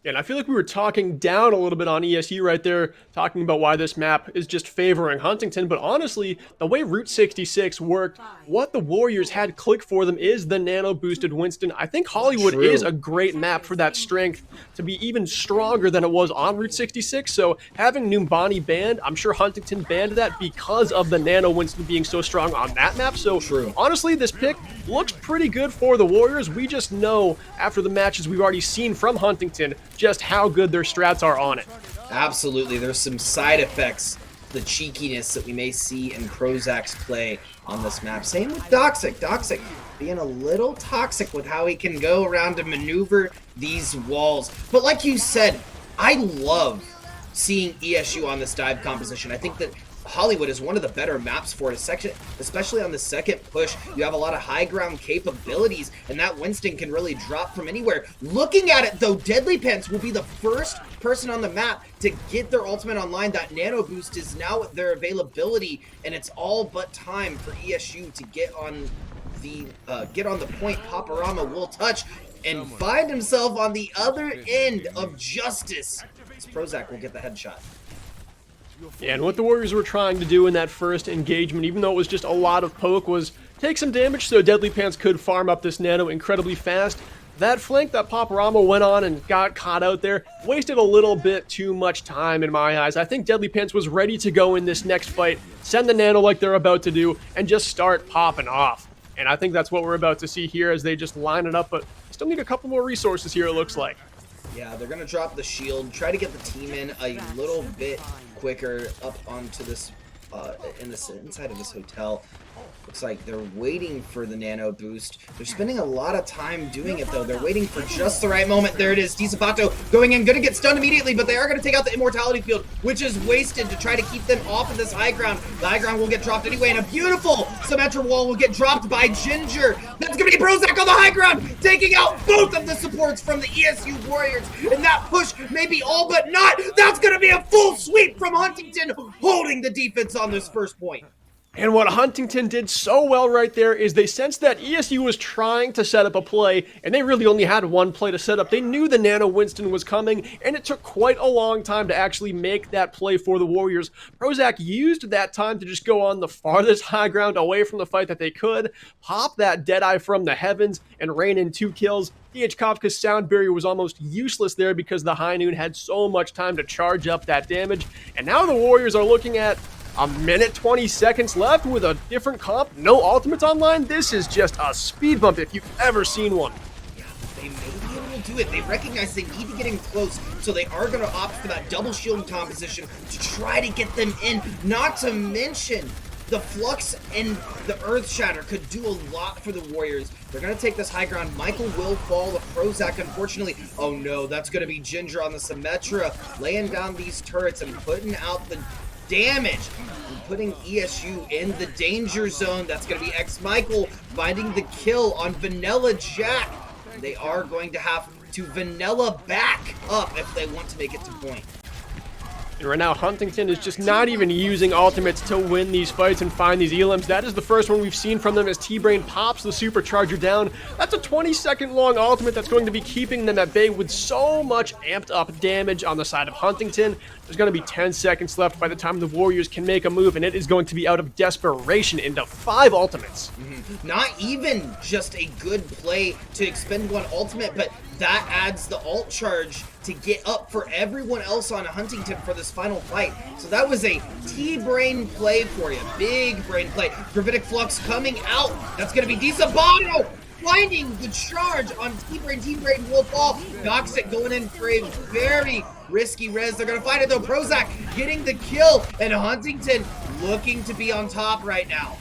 And I feel like we were talking down a little bit on ESU right there, talking about why this map is just favoring Huntington. But honestly, the way Route 66 worked, what the Warriors had click for them is the nano boosted Winston. I think Hollywood is a great map for that strength to be even stronger than it was on Route 66. So having Noombani banned, I'm sure Huntington banned that because of the nano Winston being so strong on that map. So honestly, this pick looks pretty good for the Warriors. We just know after the matches we've already seen from Huntington just how good their strats are on it. Absolutely. There's some side effects, the cheekiness that we may see in Krozak's play on this map. Same with Doxic. Doxic being a little toxic with how he can go around and maneuver these walls. But like you said, I love seeing ESU on this dive composition. I think that Hollywood is one of the better maps for it, especially on the second push. You have a lot of high ground capabilities, and that Winston can really drop from anywhere. Looking at it, though, Deadly Pants will be the first person on the map to get their ultimate online. That nano boost is now at their availability, and it's all but time for ESU to get on the point. Paparama will touch and find himself on the other end of justice. Prozac will get the headshot. Yeah, and what the Warriors were trying to do in that first engagement, even though it was just a lot of poke, was take some damage so Deadly Pants could farm up this nano incredibly fast. That flank that Paparama went on and got caught out there wasted a little bit too much time in my eyes. I think Deadly Pants was ready to go in this next fight, send the nano like they're about to do, and just start popping off. And I think that's what we're about to see here as they just line it up, but still need a couple more resources here, it looks like. Yeah, they're going to drop the shield, try to get the team in a little bit quicker up onto this, inside of this hotel. Looks like they're waiting for the nano boost. They're spending a lot of time doing it, though. They're waiting for just the right moment. There it is. Disabato going in, going to get stunned immediately, but they are going to take out the immortality field, which is wasted to try to keep them off of this high ground. The high ground will get dropped anyway, and a beautiful Symmetra wall will get dropped by Ginger. That's going to be Prozac on the high ground, taking out both of the supports from the ESU Warriors, and that push may be all but not. That's going to be a full sweep from Huntington, holding the defense on this first point. And what Huntington did so well right there is they sensed that ESU was trying to set up a play, and they really only had one play to set up. They knew the Nano Winston was coming, and it took quite a long time to actually make that play for the Warriors. Prozac used that time to just go on the farthest high ground away from the fight that they could, pop that Deadeye from the heavens, and rain in 2 kills. DH Kafka's sound barrier was almost useless there because the High Noon had so much time to charge up that damage. And now the Warriors are looking at a minute 20 seconds left with a different comp, no ultimates online. This is just a speed bump if you've ever seen one. Yeah, they may be able to do it. They recognize they need to get in close, so they are going to opt for that double shield composition to try to get them in. Not to mention, the Flux and the Earth Shatter could do a lot for the Warriors. They're going to take this high ground. Michael will fall to Prozac, unfortunately. Oh no, that's going to be Ginger on the Symmetra, laying down these turrets and putting out the damage and putting ESU in the danger zone. That's going to be X-Michael finding the kill on Vanilla Jack. They are going to have to Vanilla back up if they want to make it to point. And right now, Huntington is just not even using ultimates to win these fights and find these elims. That is the first one we've seen from them as T-Brain pops the supercharger down. That's a 20-second long ultimate that's going to be keeping them at bay with so much amped up damage on the side of Huntington. There's going to be 10 seconds left by the time the Warriors can make a move, and it is going to be out of desperation into 5 ultimates. Not even just a good play to expend one ultimate, but that adds the ult charge to get up for everyone else on Huntington for this final fight. So that was a T-Brain play for you. Big brain play. Gravitic Flux coming out. That's going to be Disabato finding the charge on T-Brain. T-Brain will fall. Noxic going in for a very risky res. They're going to find it though. Prozac getting the kill, and Huntington looking to be on top right now.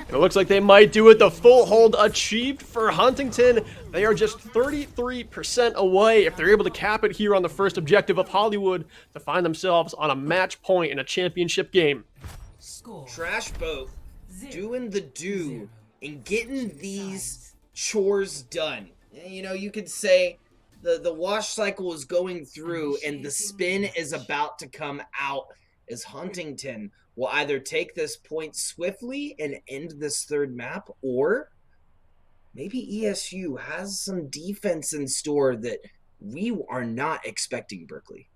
It looks like they might do it. The full hold achieved for Huntington. They are just 33% away if they're able to cap it here on the first objective of Hollywood to find themselves on a match point in a championship game. Trash Boat doing the do and getting these chores done. You know, you could say the wash cycle is going through and the spin is about to come out as Huntington will either take this point swiftly and end this third map, or maybe ESU has some defense in store that we are not expecting, Berkeley.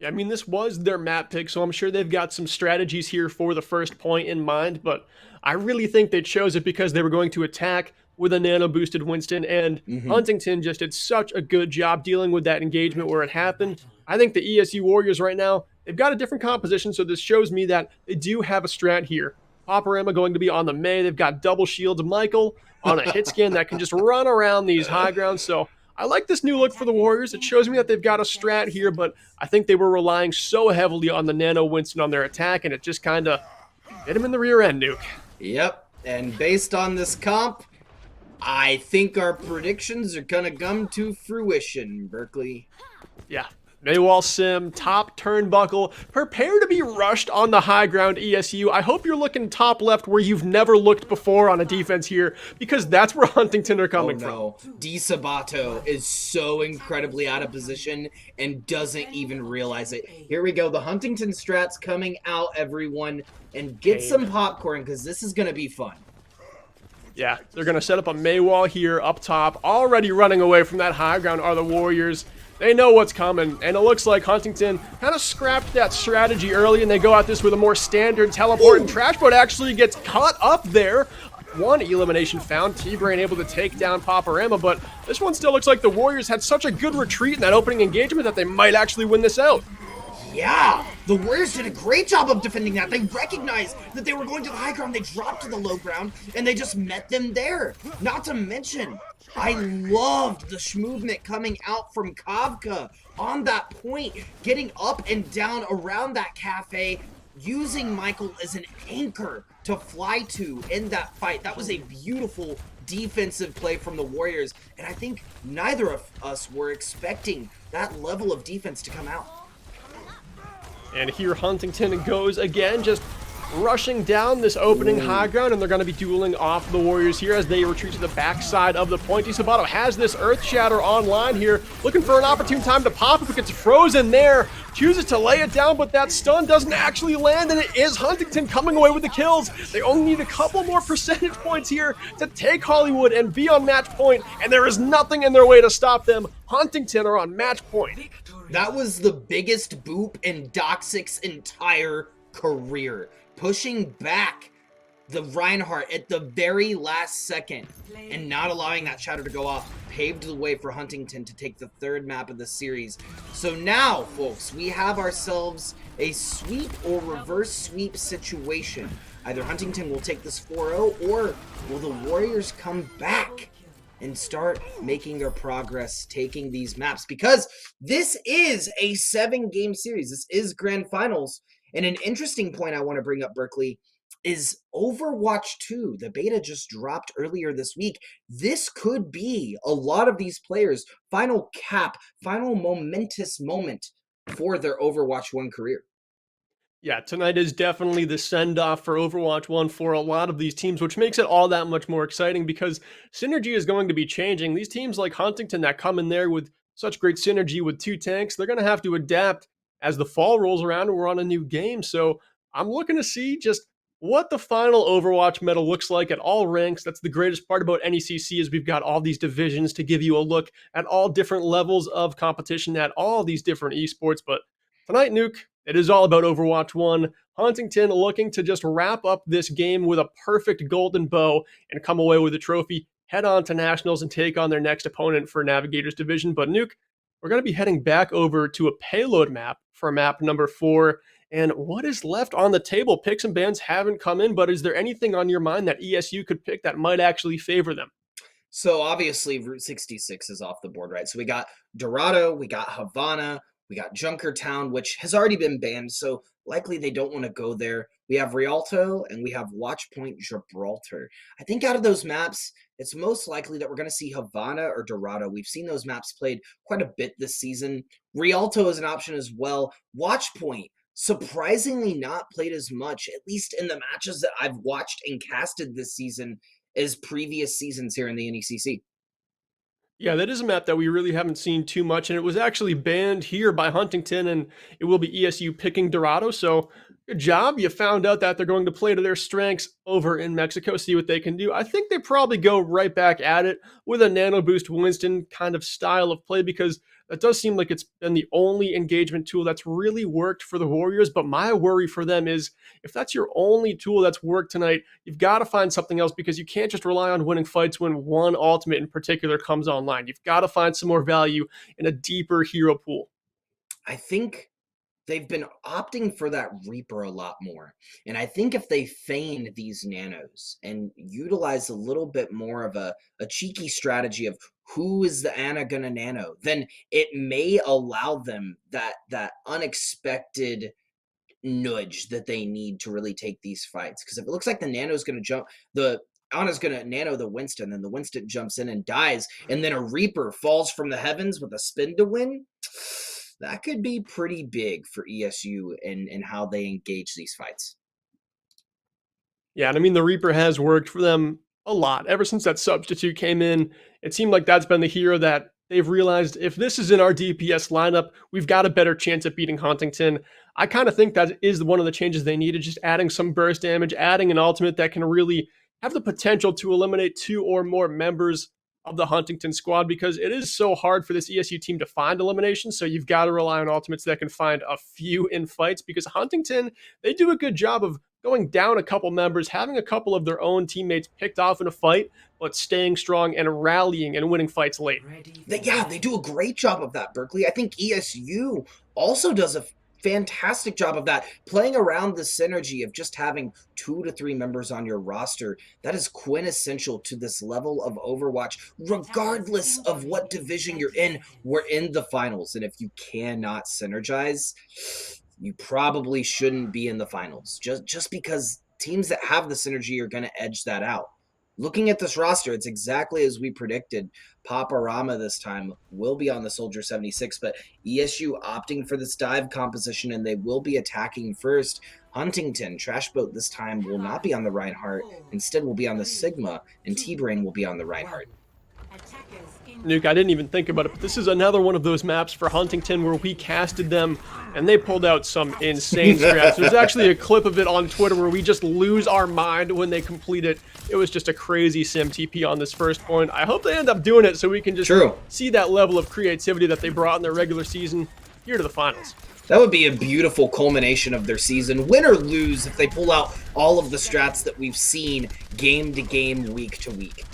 Yeah, I mean, this was their map pick, so I'm sure they've got some strategies here for the first point in mind, but I really think they chose it because they were going to attack with a nano-boosted Winston, and Huntington just did such a good job dealing with that engagement where it happened. I think the ESU Warriors right now, they've got a different composition, so this shows me that they do have a strat here. Paparama going to be on the May. They've got double shields. Michael on a hit scan that can just run around these high grounds, so I like this new look for the Warriors. It shows me that they've got a strat here, but I think they were relying so heavily on the Nano Winston on their attack, and it just kind of hit him in the rear end, Nuke. Yep, and based on this comp, I think our predictions are gonna come to fruition, Berkeley. Yeah. Maywall Sim, top turnbuckle, prepare to be rushed on the high ground ESU. I hope you're looking top left where you've never looked before on a defense here, because that's where Huntington are Oh coming from. no, Sabato is so incredibly out of position and doesn't even realize it. Here we go, the Huntington strats coming out, everyone, and get Pain. some popcorn because this is gonna be fun. Yeah, they're going to set up a Maywall here up top. Already running away from that high ground are the Warriors. They know what's coming, and it looks like Huntington kind of scrapped that strategy early, and they go at this with a more standard teleport, and Trashboat actually gets caught up there. One elimination found, T-Brain able to take down Paparama, but this one still looks like the Warriors had such a good retreat in that opening engagement that they might actually win this out. Yeah, the Warriors did a great job of defending that. They recognized that they were going to the high ground, they dropped to the low ground, and they just met them there. Not to mention, I loved the movement coming out from Kavka on that point, getting up and down around that cafe, using Michael as an anchor to fly to in that fight. That was a beautiful defensive play from the Warriors, and I think neither of us were expecting that level of defense to come out. And here Huntington goes again, just rushing down this opening high ground, and they're going to be dueling off the Warriors here as they retreat to the backside of the point. Sabato has this Earth Shatter online here, looking for an opportune time to pop it, but gets frozen there. Chooses to lay it down, but that stun doesn't actually land, and it is Huntington coming away with the kills. They only need a couple more percentage points here to take Hollywood and be on match point, and there is nothing in their way to stop them. Huntington are on match point. That was the biggest boop in Doxic's entire career. Pushing back the Reinhardt at the very last second and not allowing that shatter to go off paved the way for Huntington to take the third map of the series. So now, folks, we have ourselves a sweep or reverse sweep situation. Either Huntington will take this 4-0 or will the Warriors come back and start making their progress taking these maps, because this is a 7-game series. This is grand finals. And an interesting point I want to bring up, Berkeley, is Overwatch 2. The beta just dropped earlier this week. This could be a lot of these players' final cap, final momentous moment for their Overwatch 1 career. Yeah, tonight is definitely the send-off for Overwatch 1 for a lot of these teams, which makes it all that much more exciting because synergy is going to be changing. These teams like Huntington that come in there with such great synergy with 2 tanks, they're going to have to adapt as the fall rolls around and we're on a new game. So I'm looking to see just what the final Overwatch meta looks like at all ranks. That's the greatest part about NECC is we've got all these divisions to give you a look at all different levels of competition at all these different esports. But tonight, Nuke, it is all about Overwatch 1. Huntington looking to just wrap up this game with a perfect golden bow and come away with a trophy, head on to Nationals and take on their next opponent for Navigators Division. But Nuke, we're going to be heading back over to a payload map for map number 4. And what is left on the table? Picks and bans haven't come in, but is there anything on your mind that ESU could pick that might actually favor them? So obviously Route 66 is off the board, right? So we got Dorado, we got Havana, we got Junkertown, which has already been banned, so likely they don't want to go there. We have Rialto and we have Watchpoint Gibraltar. I think out of those maps, it's most likely that we're going to see Havana or Dorado. We've seen those maps played quite a bit this season. Rialto is an option as well. Watchpoint, surprisingly not played as much, at least in the matches that I've watched and casted this season, as previous seasons here in the NECC. Yeah, that is a map that we really haven't seen too much, and it was actually banned here by Huntington, and it will be ESU picking Dorado. So, good job. You found out that they're going to play to their strengths over in Mexico, see what they can do. I think they probably go right back at it with a Nano Boost Winston kind of style of play because that does seem like it's been the only engagement tool that's really worked for the Warriors. But my worry for them is if that's your only tool that's worked tonight, you've got to find something else because you can't just rely on winning fights when one ultimate in particular comes online. You've got to find some more value in a deeper hero pool. I think they've been opting for that Reaper a lot more. And I think if they feign these nanos and utilize a little bit more of a cheeky strategy of who is the Ana gonna nano, then it may allow them that unexpected nudge that they need to really take these fights. Because if it looks like the nano is going to jump, the Ana's gonna nano the Winston, then the Winston jumps in and dies, and then a Reaper falls from the heavens with a spin to win. That could be pretty big for ESU and how they engage these fights. Yeah, and I mean, the Reaper has worked for them a lot. Ever since that substitute came in, it seemed like that's been the hero that they've realized if this is in our DPS lineup, we've got a better chance at beating Huntington. I kind of think that is one of the changes they needed, just adding some burst damage, adding an ultimate that can really have the potential to eliminate 2 or more members of the Huntington squad, because it is so hard for this ESU team to find elimination. So you've got to rely on ultimates that can find a few in fights, because Huntington, they do a good job of going down a couple members, having a couple of their own teammates picked off in a fight, but staying strong and rallying and winning fights late. Yeah, they do a great job of that, Berkeley. I think ESU also does a fantastic job of that, playing around the synergy of just having 2 to 3 members on your roster. That is quintessential to this level of Overwatch, regardless of what division you're in. We're in the finals, and if you cannot synergize, you probably shouldn't be in the finals, just because teams that have the synergy are going to edge that out. Looking at this roster, it's exactly as we predicted. Paparama this time will be on the Soldier 76, but ESU opting for this dive composition, and they will be attacking first. Huntington, Trash Boat this time will not be on the Reinhardt. Instead, will be on the Sigma, and T-Brain will be on the Reinhardt. Nuke, I didn't even think about it, but this is another one of those maps for Huntington where we casted them and they pulled out some insane strats. There's actually a clip of it on Twitter where we just lose our mind when they complete it. It was just a crazy sim TP on this first point. I hope they end up doing it so we can just see that level of creativity that they brought in their regular season here to the finals. That would be a beautiful culmination of their season, win or lose, if they pull out all of the strats that we've seen game to game, week to week.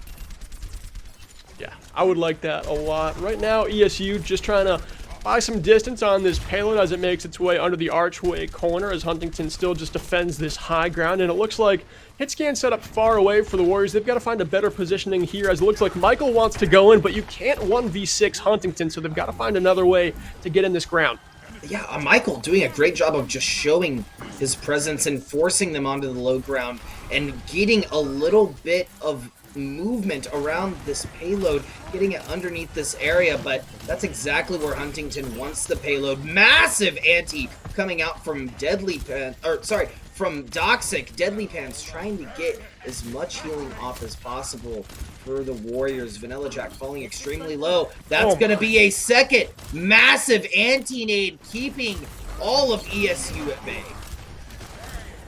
Yeah, I would like that a lot. Right now, ESU just trying to buy some distance on this payload as it makes its way under the archway corner, as Huntington still just defends this high ground. And it looks like Hitscan set up far away for the Warriors. They've got to find a better positioning here, as it looks like Michael wants to go in, but you can't 1v6 Huntington, so they've got to find another way to get in this ground. Yeah, Michael doing a great job of just showing his presence and forcing them onto the low ground and getting a little bit of movement around this payload, getting it underneath this area, but that's exactly where Huntington wants the payload. Massive anti coming out from from Doxic. Deadly Pants trying to get as much healing off as possible for the Warriors. Vanilla Jack falling extremely low. That's going to be a second massive anti-nade, keeping all of ESU at bay.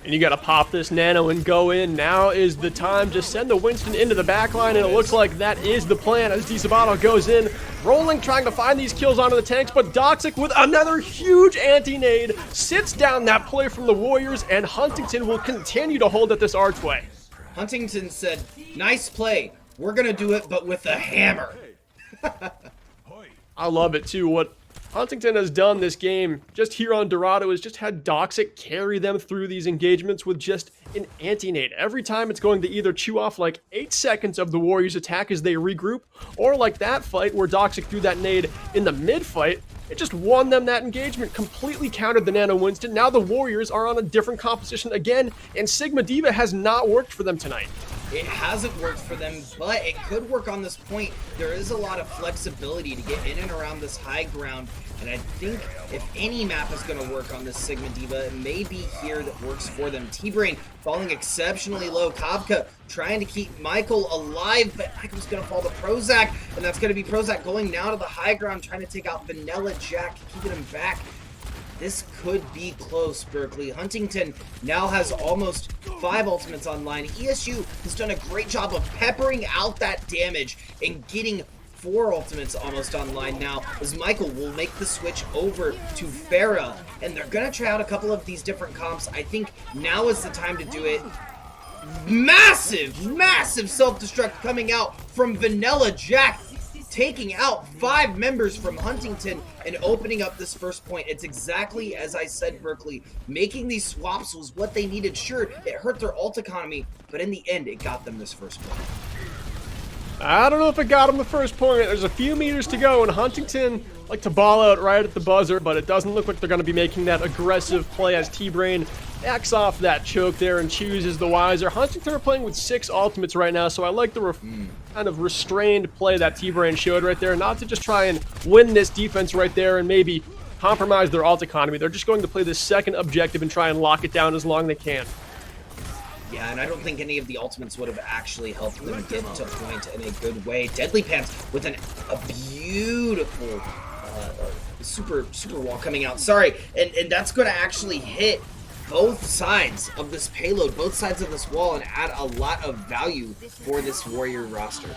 And you got to pop this nano and go in. Now is the time to send the Winston into the backline, and it looks like that is the plan as DeSabato goes in, rolling, trying to find these kills onto the tanks, but Doxic with another huge anti-nade sits down that play from the Warriors, and Huntington will continue to hold at this archway. Huntington said, nice play. We're going to do it, but with a hammer. I love it, too. What Huntington has done this game just here on Dorado is just had Doxic carry them through these engagements with just an anti-nade. Every time it's going to either chew off like 8 seconds of the Warriors' attack as they regroup, or like that fight where Doxic threw that nade in the mid-fight, it just won them that engagement, completely countered the Nano Winston. Now the Warriors are on a different composition again, and Sigma Diva has not worked for them tonight. It hasn't worked for them, but it could work on this point. There is a lot of flexibility to get in and around this high ground, and I think if any map is going to work on this Sigma Diva, it may be here that works for them. T-Brain falling exceptionally low. Kavka trying to keep Michael alive, but Michael's going to fall to Prozac, and that's going to be Prozac going now to the high ground, trying to take out Vanilla Jack, keeping him back. This could be close, Berkeley. Huntington now has almost 5 ultimates online. ESU has done a great job of peppering out that damage and getting 4 ultimates almost online now, as Michael will make the switch over to Farah, and they're going to try out a couple of these different comps. I think now is the time to do it. Massive, massive self-destruct coming out from Vanilla Jack, taking out 5 members from Huntington and opening up this first point. It's exactly as I said, Berkeley. Making these swaps was what they needed. Sure, it hurt their ult economy, but in the end, it got them this first point. I don't know if it got them the first point. There's a few meters to go, and Huntington like to ball out right at the buzzer, but it doesn't look like they're going to be making that aggressive play as T-Brain backs off that choke there and chooses the wiser. Huntington are playing with 6 ultimates right now, so I like the kind of restrained play that T-Brain showed right there, not to just try and win this defense right there and maybe compromise their ult economy. They're just going to play this second objective and try and lock it down as long as they can. Yeah, and I don't think any of the ultimates would have actually helped them get to point in a good way. Deadly Pants with a beautiful super wall coming out. Sorry, and that's going to actually hit both sides of this payload, both sides of this wall, and add a lot of value for this Warrior roster.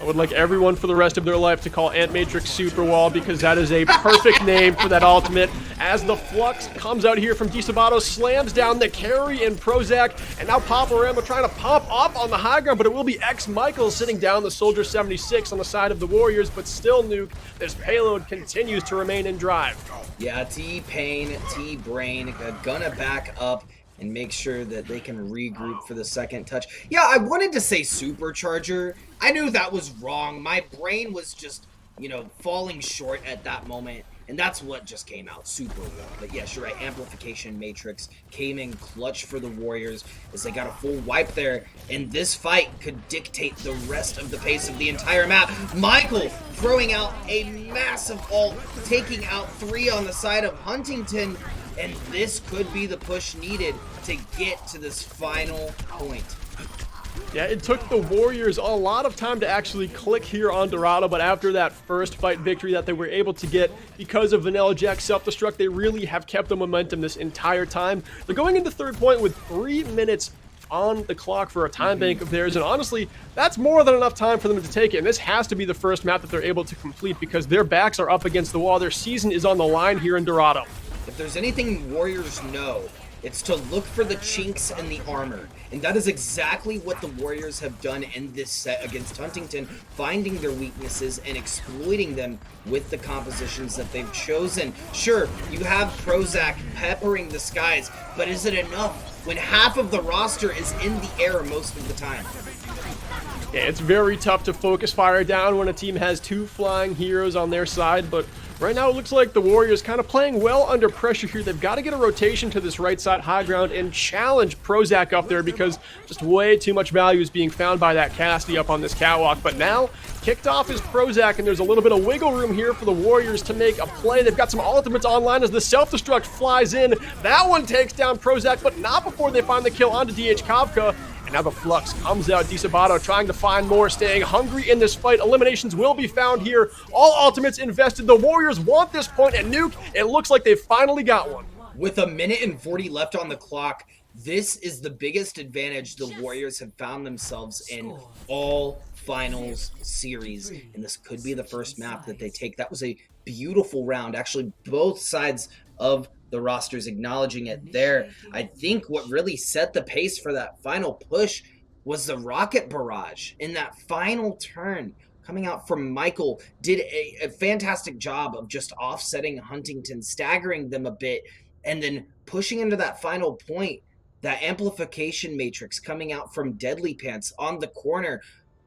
I would like everyone for the rest of their life to call Ant Matrix Super Wall because that is a perfect name for that ultimate. As the Flux comes out here from DeSabato, slams down the carry and Prozac, and now Paparama trying to pop up on the high ground, but it will be X-Michael sitting down the Soldier 76 on the side of the Warriors, but still, Nuke, this payload continues to remain in drive. Yeah, T-Pain, T-Brain, gonna back up and make sure that they can regroup for the second touch. Yeah, I wanted to say Supercharger. I knew that was wrong. My brain was just, you know, falling short at that moment, and that's what just came out, Super Wall. But yes, you're right, Amplification Matrix came in clutch for the Warriors as they got a full wipe there, and this fight could dictate the rest of the pace of the entire map. Michael throwing out a massive ult, taking out 3 on the side of Huntington, and this could be the push needed to get to this final point. Yeah, it took the Warriors a lot of time to actually click here on Dorado, but after that first fight victory that they were able to get because of Vanilla Jack's self-destruct, they really have kept the momentum this entire time. They're going into third point with 3 minutes on the clock for a time bank of theirs, and honestly, that's more than enough time for them to take it, and this has to be the first map that they're able to complete because their backs are up against the wall. Their season is on the line here in Dorado. If there's anything Warriors know, it's to look for the chinks in the armor. And that is exactly what the Warriors have done in this set against Huntington, finding their weaknesses and exploiting them with the compositions that they've chosen. Sure, you have Prozac peppering the skies, but is it enough when half of the roster is in the air most of the time? Yeah, it's very tough to focus fire down when a team has 2 flying heroes on their side, but right now it looks like the Warriors kind of playing well under pressure here. They've got to get a rotation to this right side high ground and challenge Prozac up there because just way too much value is being found by that Cassidy up on this catwalk. But now, kicked off is Prozac, and there's a little bit of wiggle room here for the Warriors to make a play. They've got some ultimates online as the self-destruct flies in. That one takes down Prozac, but not before they find the kill onto DH Kavka. And now the Flux comes out. DeSabato trying to find more, staying hungry in this fight. Eliminations will be found here. All ultimates invested. The Warriors want this point, and Nuke, it looks like they've finally got one. With 1:40 left on the clock, this is the biggest advantage the Warriors have found themselves in all finals series, and this could be the first map that they take. That was a beautiful round. Actually, both sides of the rosters acknowledging it there. I think what really set the pace for that final push was the rocket barrage in that final turn coming out from Michael. Did a fantastic job of just offsetting Huntington, staggering them a bit, and then pushing into that final point. That amplification matrix coming out from Deadly Pants on the corner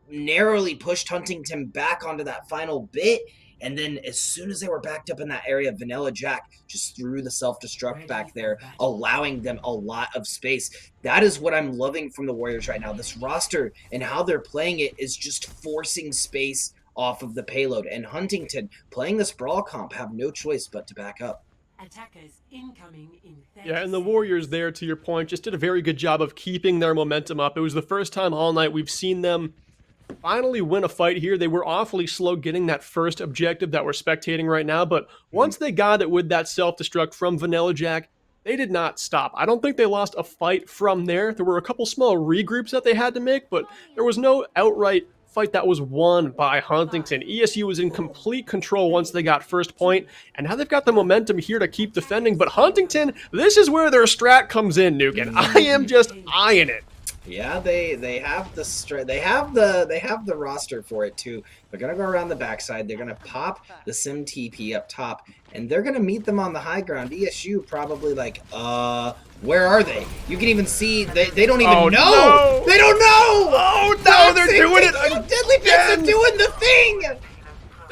narrowly pushed Huntington back onto that final bit. And then as soon as they were backed up in that area, Vanilla Jack just threw the self-destruct back there, allowing them a lot of space. That is what I'm loving from the Warriors right now. This roster and how they're playing it is just forcing space off of the payload. And Huntington, playing this brawl comp, have no choice but to back up. Attackers incoming in 30 Yeah, and the Warriors there, to your point, just did a very good job of keeping their momentum up. It was the first time all night we've seen them finally win a fight here. They were awfully slow getting that first objective that we're spectating right now, but once they got it with that self-destruct from Vanilla Jack, they did not stop. I don't think they lost a fight from there. There were a couple small regroups that they had to make, but there was no outright fight that was won by Huntington. ESU was in complete control once they got first point, and now they've got the momentum here to keep defending. But Huntington, this is where their strat comes in, Nuke, and I am just eyeing it. Yeah, they have the roster for it too. They're gonna go around the backside. They're gonna pop the Sim TP up top, and they're gonna meet them on the high ground. ESU probably like, where are they? You can even see they don't even know. No. They don't know. Oh no, they're doing it again. Deadly Pants are doing the thing.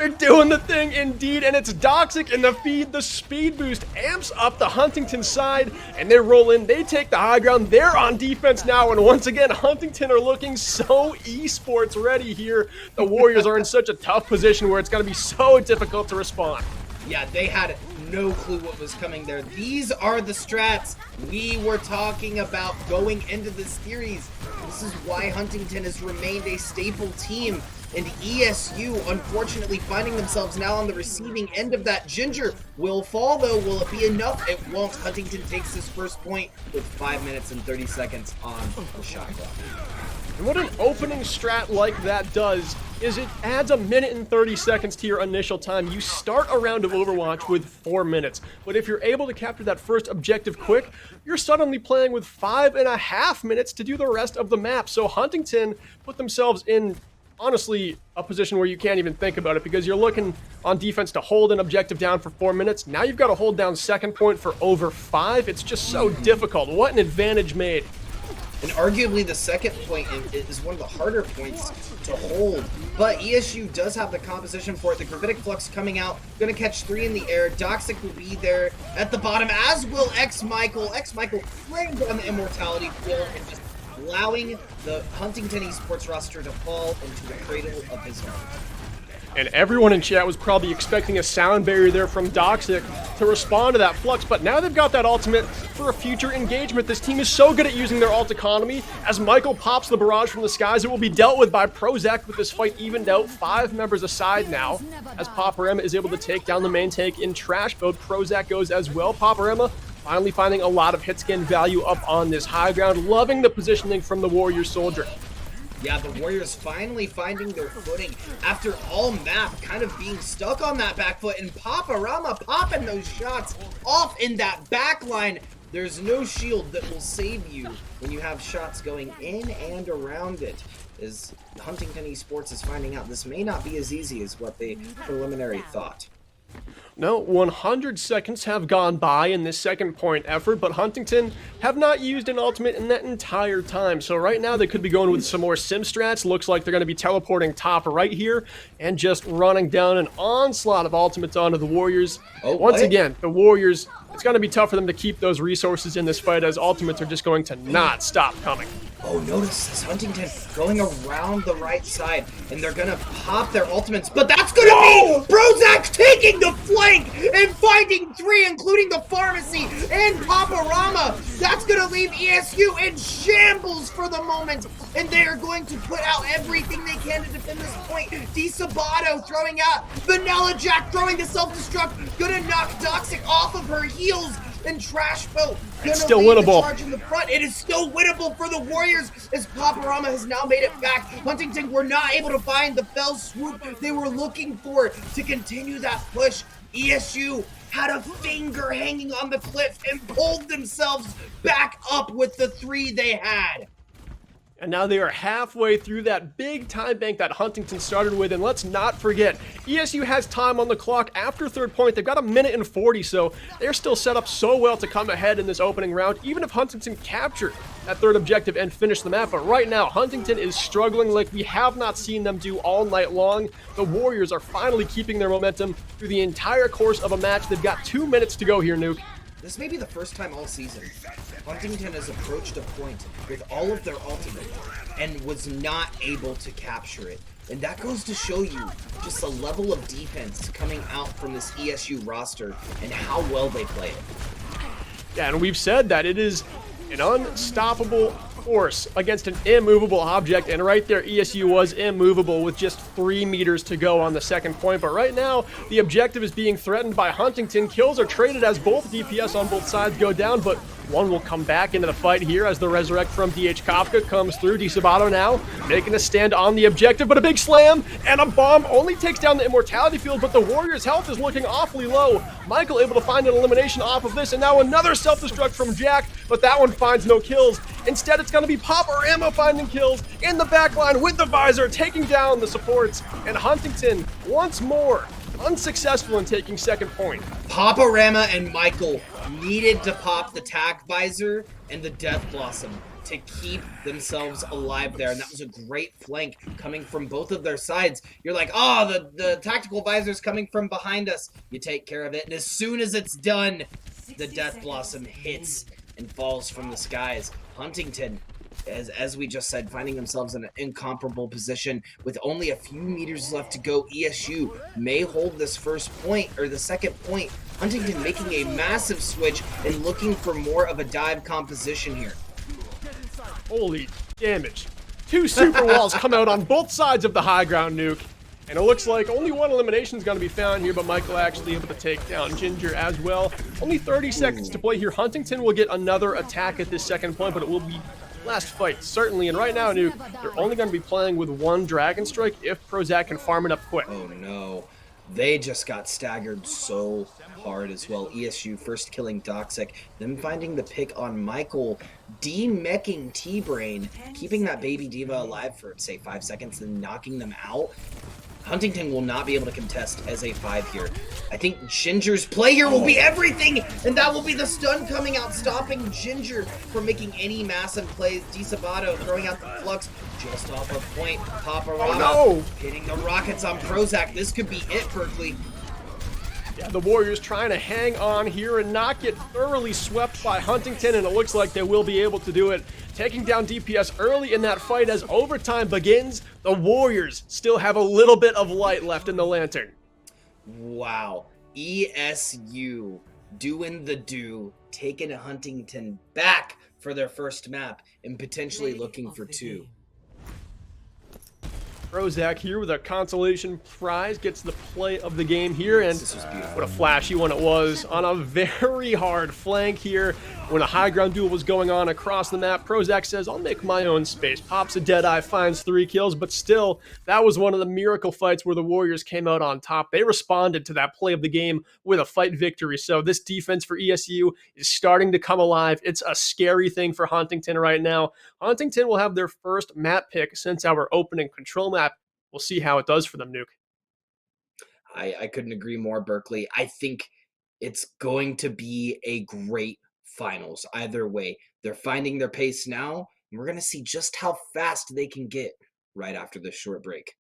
They're doing the thing indeed, and it's Doxic in the feed. The speed boost amps up the Huntington side, and they roll in. They take the high ground. They're on defense now, and once again, Huntington are looking so esports ready here. The Warriors are in such a tough position where it's going to be so difficult to respond. Yeah, they had no clue what was coming there. These are the strats we were talking about going into this series. This is why Huntington has remained a staple team. And ESU, unfortunately, finding themselves now on the receiving end of that. Ginger will fall, though. Will it be enough? It won't. Huntington takes his first point with 5 minutes and 30 seconds on the shot clock. And what an opening strat like that does is it adds a minute and 30 seconds to your initial time. You start a round of Overwatch with 4 minutes, but if you're able to capture that first objective quick, you're suddenly playing with 5.5 minutes to do the rest of the map. So Huntington put themselves in, honestly, a position where you can't even think about it, because you're looking on defense to hold an objective down for 4 minutes. Now you've got to hold down second point for over 5. It's just so difficult. What an advantage made. And arguably the second point is one of the harder points to hold. But ESU does have the composition for it. The Gravitic Flux coming out, going to catch 3 in the air. Doxic will be there at the bottom, as will X-Michael. X-Michael flamed on the Immortality field and just allowing the Huntington Esports roster to fall into the cradle of his own. And everyone in chat was probably expecting a sound barrier there from Doxic to respond to that flux, but now they've got that ultimate for a future engagement. This team is so good at using their ult economy. As Michael pops the barrage from the skies, it will be dealt with by Prozac with this fight evened out. 5 members aside now, as Paparema is able to take down the main tank in trash mode. Prozac goes as well. Paparema finally finding a lot of hit scan value up on this high ground. Loving the positioning from the Warrior soldier. Yeah, the Warriors finally finding their footing after all map kind of being stuck on that back foot, and Paparama popping those shots off in that back line. There's no shield that will save you when you have shots going in and around it. As Huntington Esports is finding out, this may not be as easy as what they preliminary thought. No, 100 seconds have gone by in this second point effort, but Huntington have not used an ultimate in that entire time. So right now they could be going with some more sim strats. Looks like they're going to be teleporting top right here and just running down an onslaught of ultimates onto the Warriors. Once again, the Warriors, it's going to be tough for them to keep those resources in this fight, as ultimates are just going to not stop coming. Oh, notice this Huntington going around the right side, and they're gonna pop their ultimates, but that's gonna be Prozac taking the flank and finding 3, including the pharmacy and Paparama. That's gonna leave ESU in shambles for the moment, and they are going to put out everything they can to defend this point. DeSabato throwing out, Vanilla Jack throwing the self-destruct, gonna knock Doxic off of her heels. And Trash Boat it's still winnable. Charge in the front. It is still winnable for the Warriors, as Paparama has now made it back. Huntington were not able to find the fell swoop they were looking for to continue that push. ESU had a finger hanging on the cliff and pulled themselves back up with the 3 they had. And now they are halfway through that big time bank that Huntington started with. And let's not forget, ESU has time on the clock after third point. They've got a minute and 40, so they're still set up so well to come ahead in this opening round, even if Huntington captured that third objective and finish the map. But right now, Huntington is struggling like we have not seen them do all night long. The Warriors are finally keeping their momentum through the entire course of a match. They've got 2 minutes to go here, Nuke. This may be the first time all season Huntington has approached a point with all of their ultimate and was not able to capture it. And that goes to show you just the level of defense coming out from this ESU roster and how well they play it. Yeah, and we've said that it is an unstoppable force against an immovable object, and right there ESU was immovable with just 3 meters to go on the second point. But right now the objective is being threatened by Huntington. Kills are traded as both DPS on both sides go down, but one will come back into the fight here as the resurrect from DH Kafka comes through. DeSabato now making a stand on the objective, but a big slam and a bomb only takes down the immortality field, but the Warriors' health is looking awfully low. Michael able to find an elimination off of this, and now another self-destruct from Jack, but that one finds no kills. Instead, it's going to be Paparama finding kills in the backline with the visor, taking down the supports, and Huntington once more unsuccessful in taking second point. Paparama and Michael needed to pop the tack visor and the death blossom to keep themselves alive there. And that was a great flank coming from both of their sides. You're like, oh, the tactical visor's coming from behind us. You take care of it. And as soon as it's done, the Death Blossom hits and falls from the skies. Huntington, as we just said, finding themselves in an incomparable position with only a few meters left to go. ESU may hold this first point, or the second point. Huntington making a massive switch and looking for more of a dive composition here. Holy damage. 2 super walls come out on both sides of the high ground, Nuke. And it looks like only one elimination is going to be found here, but Michael actually able to take down Ginger as well. Only 30 seconds to play here. Huntington will get another attack at this second point, but it will be last fight, certainly. And right now, Nuke, they're only going to be playing with 1 Dragon Strike if Prozac can farm it up quick. Oh no. They just got staggered so hard as well. ESU first killing Doxic, then finding the pick on Michael, demeching T-Brain, keeping that baby diva alive for, say, 5 seconds, then knocking them out. Huntington will not be able to contest as a 5 here. I think Ginger's play here will be everything, and that will be the stun coming out, stopping Ginger from making any massive plays. DeSabato throwing out the flux just off of point. Paparata hitting the rockets on Prozac. This could be it, Berkeley. Yeah, the Warriors trying to hang on here and not get thoroughly swept by Huntington, and it looks like they will be able to do it. Taking down DPS early in that fight as overtime begins. The Warriors still have a little bit of light left in the lantern. Wow. ESU doing the do, taking Huntington back for their first map and potentially looking for 2. Prozac here with a consolation prize, gets the play of the game here, and This was beautiful. what a flashy one it was on a very hard flank here when a high ground duel was going on across the map. Prozac says, I'll make my own space, pops a Deadeye, finds 3 kills, but still, that was one of the miracle fights where the Warriors came out on top. They responded to that play of the game with a fight victory, so this defense for ESU is starting to come alive. It's a scary thing for Huntington right now. Huntington will have their first map pick since our opening control map. We'll see how it does for them, Nuke. I couldn't agree more, Berkeley. I think it's going to be a great finals either way. They're finding their pace now, and we're going to see just how fast they can get right after this short break.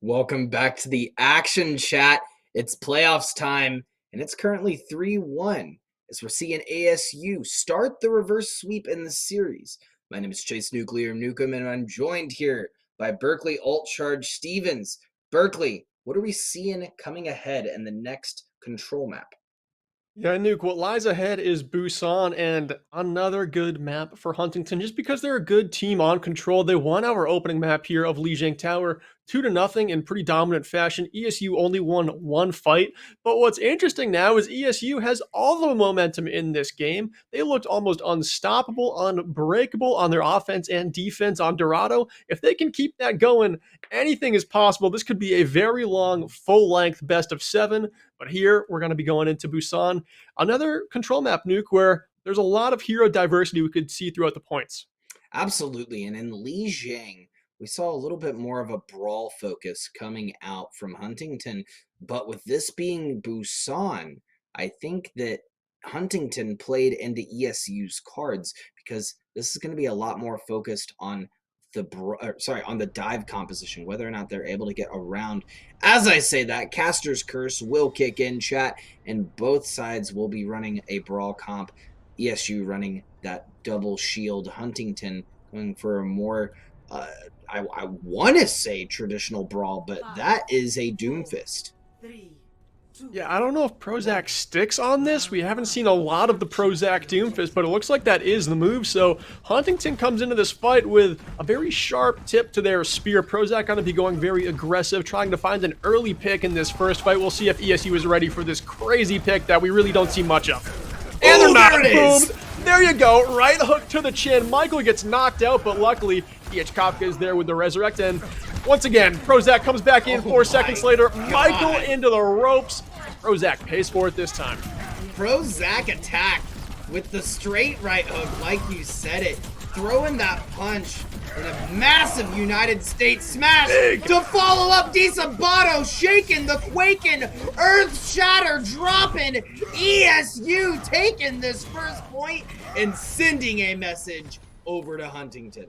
Welcome back to the action chat. It's playoffs time, and it's currently 3-1 as we're seeing ASU start the reverse sweep in the series. My name is Chase Nuclear Nukem, and I'm joined here by Berkeley Alt Charge Stevens. Berkeley, what are we seeing coming ahead in the next control map? Yeah, Nuke, what lies ahead is Busan and another good map for Huntington just because they're a good team on control. They won our opening map here of Lijiang Tower 2-0 in pretty dominant fashion. ESU only won one fight, but what's interesting now is ESU has all the momentum in this game. They looked almost unstoppable, unbreakable on their offense and defense on Dorado. If they can keep that going, anything is possible. This could be a very long, full-length best of 7, but here we're going to be going into Busan. Another control map, Nuke, where there's a lot of hero diversity we could see throughout the points. Absolutely. And in Lijiang, we saw a little bit more of a brawl focus coming out from Huntington. But with this being Busan, I think that Huntington played into ESU's cards because this is going to be a lot more focused on on the dive composition, whether or not they're able to get around. As I say that, Caster's Curse will kick in, chat, and both sides will be running a brawl comp. ESU running that double shield, Huntington going for a more, I want to say traditional brawl, but that is a Doomfist. Yeah, I don't know if Prozac sticks on this. We haven't seen a lot of the Prozac Doomfist, but it looks like that is the move. So Huntington comes into this fight with a very sharp tip to their spear. Prozac going to be going very aggressive, trying to find an early pick in this first fight. We'll see if ESU is ready for this crazy pick that we really don't see much of. And they're not. There it is. Boom. There you go. Right hook to the chin. Michael gets knocked out, but luckily Kafka is there with the resurrect. And once again, Prozac comes back in 4 seconds later. God. Michael into the ropes. Prozac pays for it this time. Prozac attack with the straight right hook, like you said it. Throwing that punch in a massive United States smash to follow up Disabato, shaking the quaking, earth shatter dropping, ESU taking this first point and sending a message over to Huntington.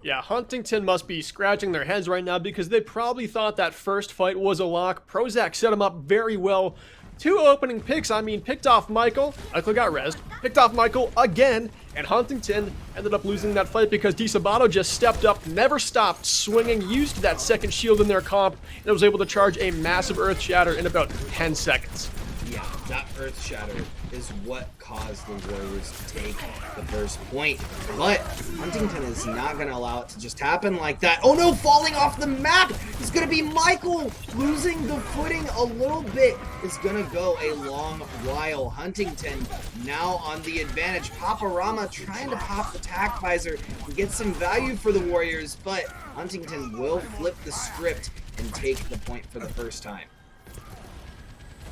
Yeah, Huntington must be scratching their heads right now because they probably thought that first fight was a lock. Prozac set him up very well. 2 opening picks, picked off Michael. Michael got rezzed. Picked off Michael again, and Huntington ended up losing that fight because Disabato just stepped up, never stopped swinging, used that second shield in their comp, and was able to charge a massive Earth Shatter in about 10 seconds. Yeah, that Earth Shatter is what caused the Warriors to take the first point. But Huntington is not going to allow it to just happen like that. Oh no, falling off the map is going to be Michael. Losing the footing a little bit is going to go a long while. Huntington now on the advantage. Paparama trying to pop the tack visor and get some value for the Warriors, but Huntington will flip the script and take the point for the first time.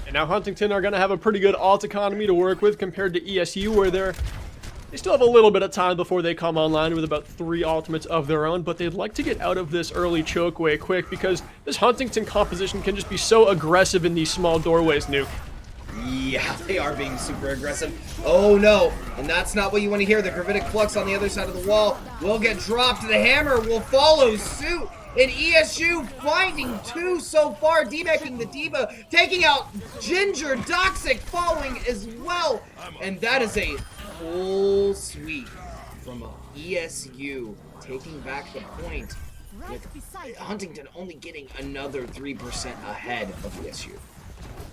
And now Huntington are going to have a pretty good alt economy to work with compared to ESU, where they still have a little bit of time before they come online with about 3 ultimates of their own, but they'd like to get out of this early choke way quick because this Huntington composition can just be so aggressive in these small doorways, Nuke. Yeah, they are being super aggressive. Oh no, and that's not what you want to hear. The Gravitic Flux on the other side of the wall will get dropped. The hammer will follow suit. And ESU finding 2 so far, demecking the Diva, taking out Ginger, Doxic following as well. And that is a full sweep from ESU, taking back the point, with Huntington only getting another 3% ahead of ESU.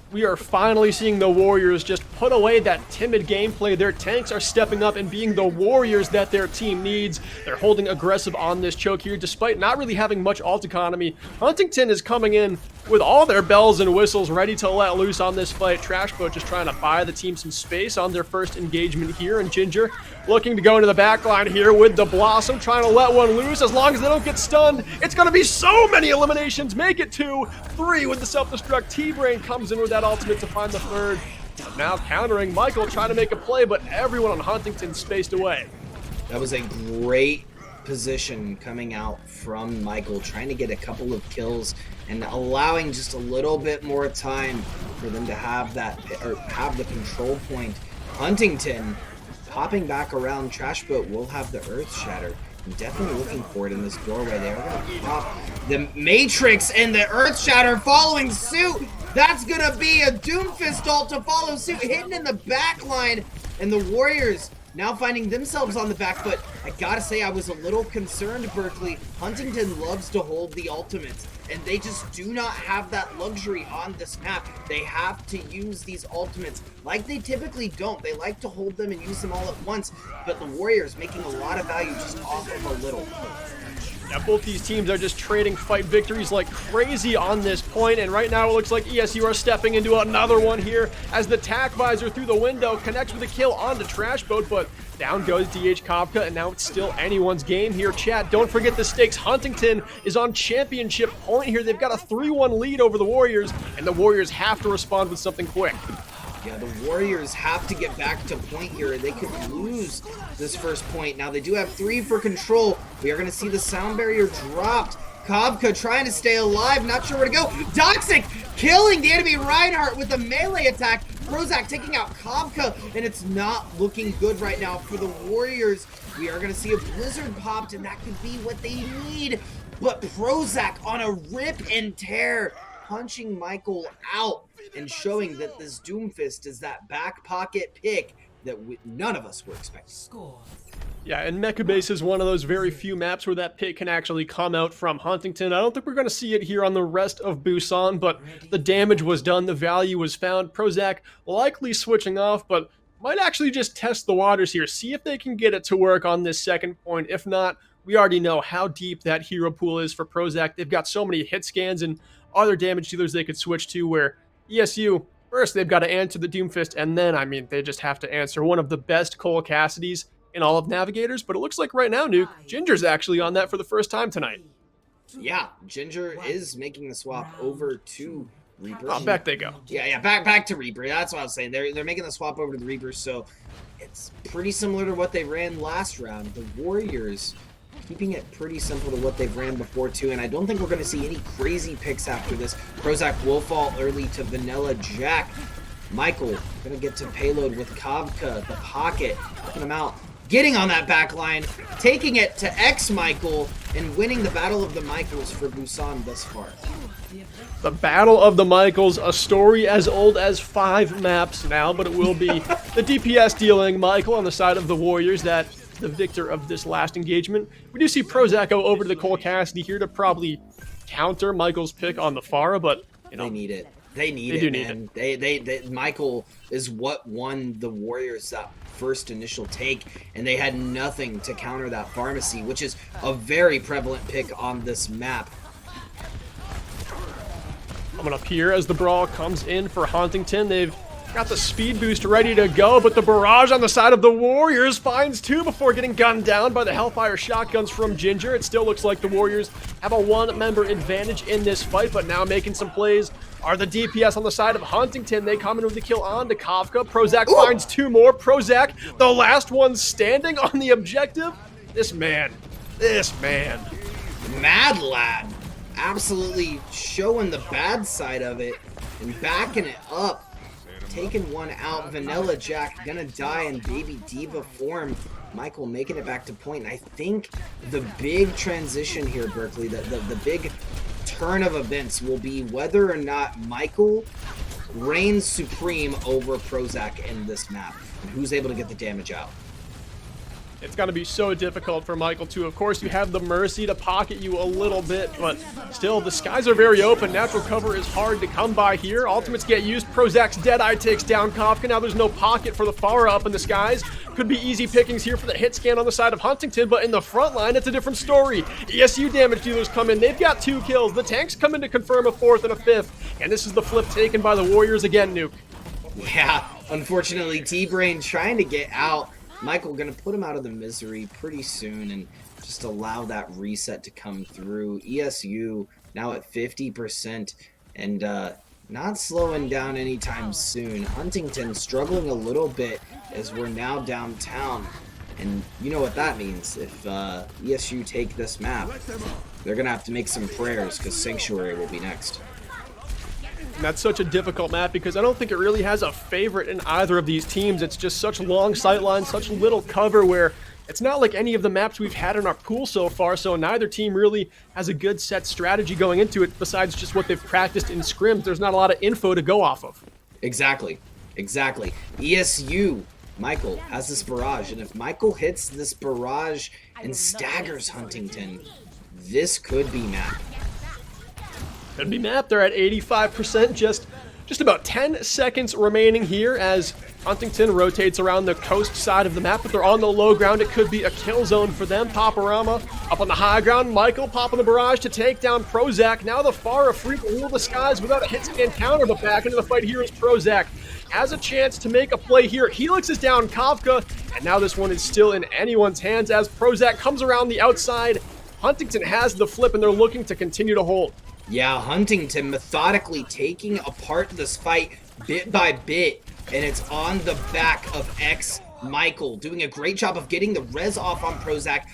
We are finally seeing the Warriors just put away that timid gameplay. Their tanks are stepping up and being the Warriors that their team needs. They're holding aggressive on this choke here despite not really having much alt economy. Huntington is coming in with all their bells and whistles ready to let loose on this fight. Trashboat just trying to buy the team some space on their first engagement here, and Ginger looking to go into the back line here with the Blossom, trying to let one loose. As long as they don't get stunned, it's going to be so many eliminations. Make it 2, 3 with the self-destruct. T-Brain comes in with that ultimate to find the third. Now countering, Michael trying to make a play, but everyone on Huntington spaced away. That was a great position coming out from Michael, trying to get a couple of kills and allowing just a little bit more time for them to have that, or have the control point. Huntington popping back around. Trashboat will have the Earth Shatter. I'm definitely looking for it in this doorway. They're gonna pop the Matrix and the Earth Shatter following suit. That's gonna be a Doomfist ult to follow suit, hidden in the back line, and the Warriors now finding themselves on the back foot. I gotta say, I was a little concerned, Berkeley. Huntington loves to hold the ultimates, and they just do not have that luxury on this map. They have to use these ultimates like they typically don't. They like to hold them and use them all at once, but the Warriors making a lot of value just off of a little. Yeah, both these teams are just trading fight victories like crazy on this point, and right now it looks like ESU are stepping into another one here as the tack visor through the window connects with a kill onto Trash Boat, but down goes DH Kavka, and now it's still anyone's game here. Chat, don't forget the stakes. Huntington is on championship point here. They've got a 3-1 lead over the Warriors, and the Warriors have to respond with something quick. Yeah, the Warriors have to get back to point here. They could lose this first point. Now, they do have 3 for control. We are going to see the sound barrier dropped. Kavka trying to stay alive, not sure where to go. Doxic killing the enemy Reinhardt with a melee attack. Prozac taking out Kavka, and it's not looking good right now for the Warriors. We are going to see a blizzard popped, and that could be what they need. But Prozac on a rip and tear, punching Michael out and showing that this Doomfist is that back pocket pick that none of us were expecting. Score. Yeah, and Mecha Base is one of those very few maps where that pick can actually come out from Huntington. I don't think we're going to see it here on the rest of Busan, but the damage was done, the value was found. Prozac likely switching off, but might actually just test the waters here, see if they can get it to work on this second point. If not, we already know how deep that hero pool is for Prozac. They've got so many hit scans and other damage dealers they could switch to, where ESU, first they've got to answer the Doomfist, and then, I mean, they just have to answer one of the best Cole Cassidys in all of Navigators, but it looks like right now, Nuke, Ginger's actually on that for the first time tonight. Yeah, Ginger is making the swap over to Reaper. Oh, back they go. Yeah, back to Reaper. That's what I was saying. They're making the swap over to the Reaper, so it's pretty similar to what they ran last round. The Warriors keeping it pretty simple to what they've ran before too, and I don't think we're going to see any crazy picks after this. Prozac will fall early to Vanilla Jack. Michael going to get to payload with Kavka, the pocket, picking him out. Getting on that back line, taking it to X-Michael, and winning the Battle of the Michaels for Busan thus far. The Battle of the Michaels, a story as old as 5 maps now, but it will be the DPS dealing Michael on the side of the Warriors, that the victor of this last engagement. We do see Prozac go over to the Cole Cassidy here to probably counter Michael's pick on the Pharah, but you know, they need it. They need they it, do man. Need it. They Michael is what won the Warriors that first initial take, and they had nothing to counter that pharmacy, which is a very prevalent pick on this map. Coming up here as the brawl comes in for Huntington. They've got the speed boost ready to go, but the barrage on the side of the Warriors finds 2 before getting gunned down by the Hellfire shotguns from Ginger. It still looks like the Warriors have a 1-member advantage in this fight, but now making some plays are the DPS on the side of Huntington. They come in with the kill on to Kavka. Prozac finds 2 more. Prozac, the last one standing on the objective. This man. Mad Lad absolutely showing the bad side of it and backing it up. Taking one out. Vanilla Jack gonna die in Baby Diva form. Michael making it back to point. And I think the big transition here, Berkeley, the big turn of events will be whether or not Michael reigns supreme over Prozac in this map, and who's able to get the damage out. It's going to be so difficult for Michael too. Of course, you have the Mercy to pocket you a little bit, but still, the skies are very open. Natural cover is hard to come by here. Ultimates get used. Prozac's Deadeye takes down Kavka. Now there's no pocket for the Pharah up in the skies. Could be easy pickings here for the hit scan on the side of Huntington, but in the front line, it's a different story. ESU damage dealers come in. They've got 2 kills. The tanks come in to confirm a 4th and a 5th, and this is the flip taken by the Warriors again, Nuke. Yeah, unfortunately, T-Brain trying to get out. Michael gonna put him out of the misery pretty soon and just allow that reset to come through. ESU now at 50% and not slowing down anytime soon. Huntington struggling a little bit as we're now downtown. And you know what that means. If ESU take this map, they're gonna have to make some prayers because Sanctuary will be next. And that's such a difficult map because I don't think it really has a favorite in either of these teams. It's just such long sight lines, such little cover where it's not like any of the maps we've had in our pool so far, so neither team really has a good set strategy going into it besides just what they've practiced in scrims. There's not a lot of info to go off of. Exactly. ESU, Michael, has this barrage, and if Michael hits this barrage and staggers Huntington, this could be map. Could be map. They're at 85%, just about 10 seconds remaining here as Huntington rotates around the coast side of the map, but they're on the low ground. It could be a kill zone for them. Paparama up on the high ground. Michael popping the barrage to take down Prozac. Now the Pharah free to rule the skies without a hit scan counter, but back into the fight here is Prozac. Has a chance to make a play here. Helix is down Kavka, and now this one is still in anyone's hands as Prozac comes around the outside. Huntington has the flip, and they're looking to continue to hold. Yeah, Huntington methodically taking apart this fight bit by bit, and it's on the back of X Michael, doing a great job of getting the res off on Prozac,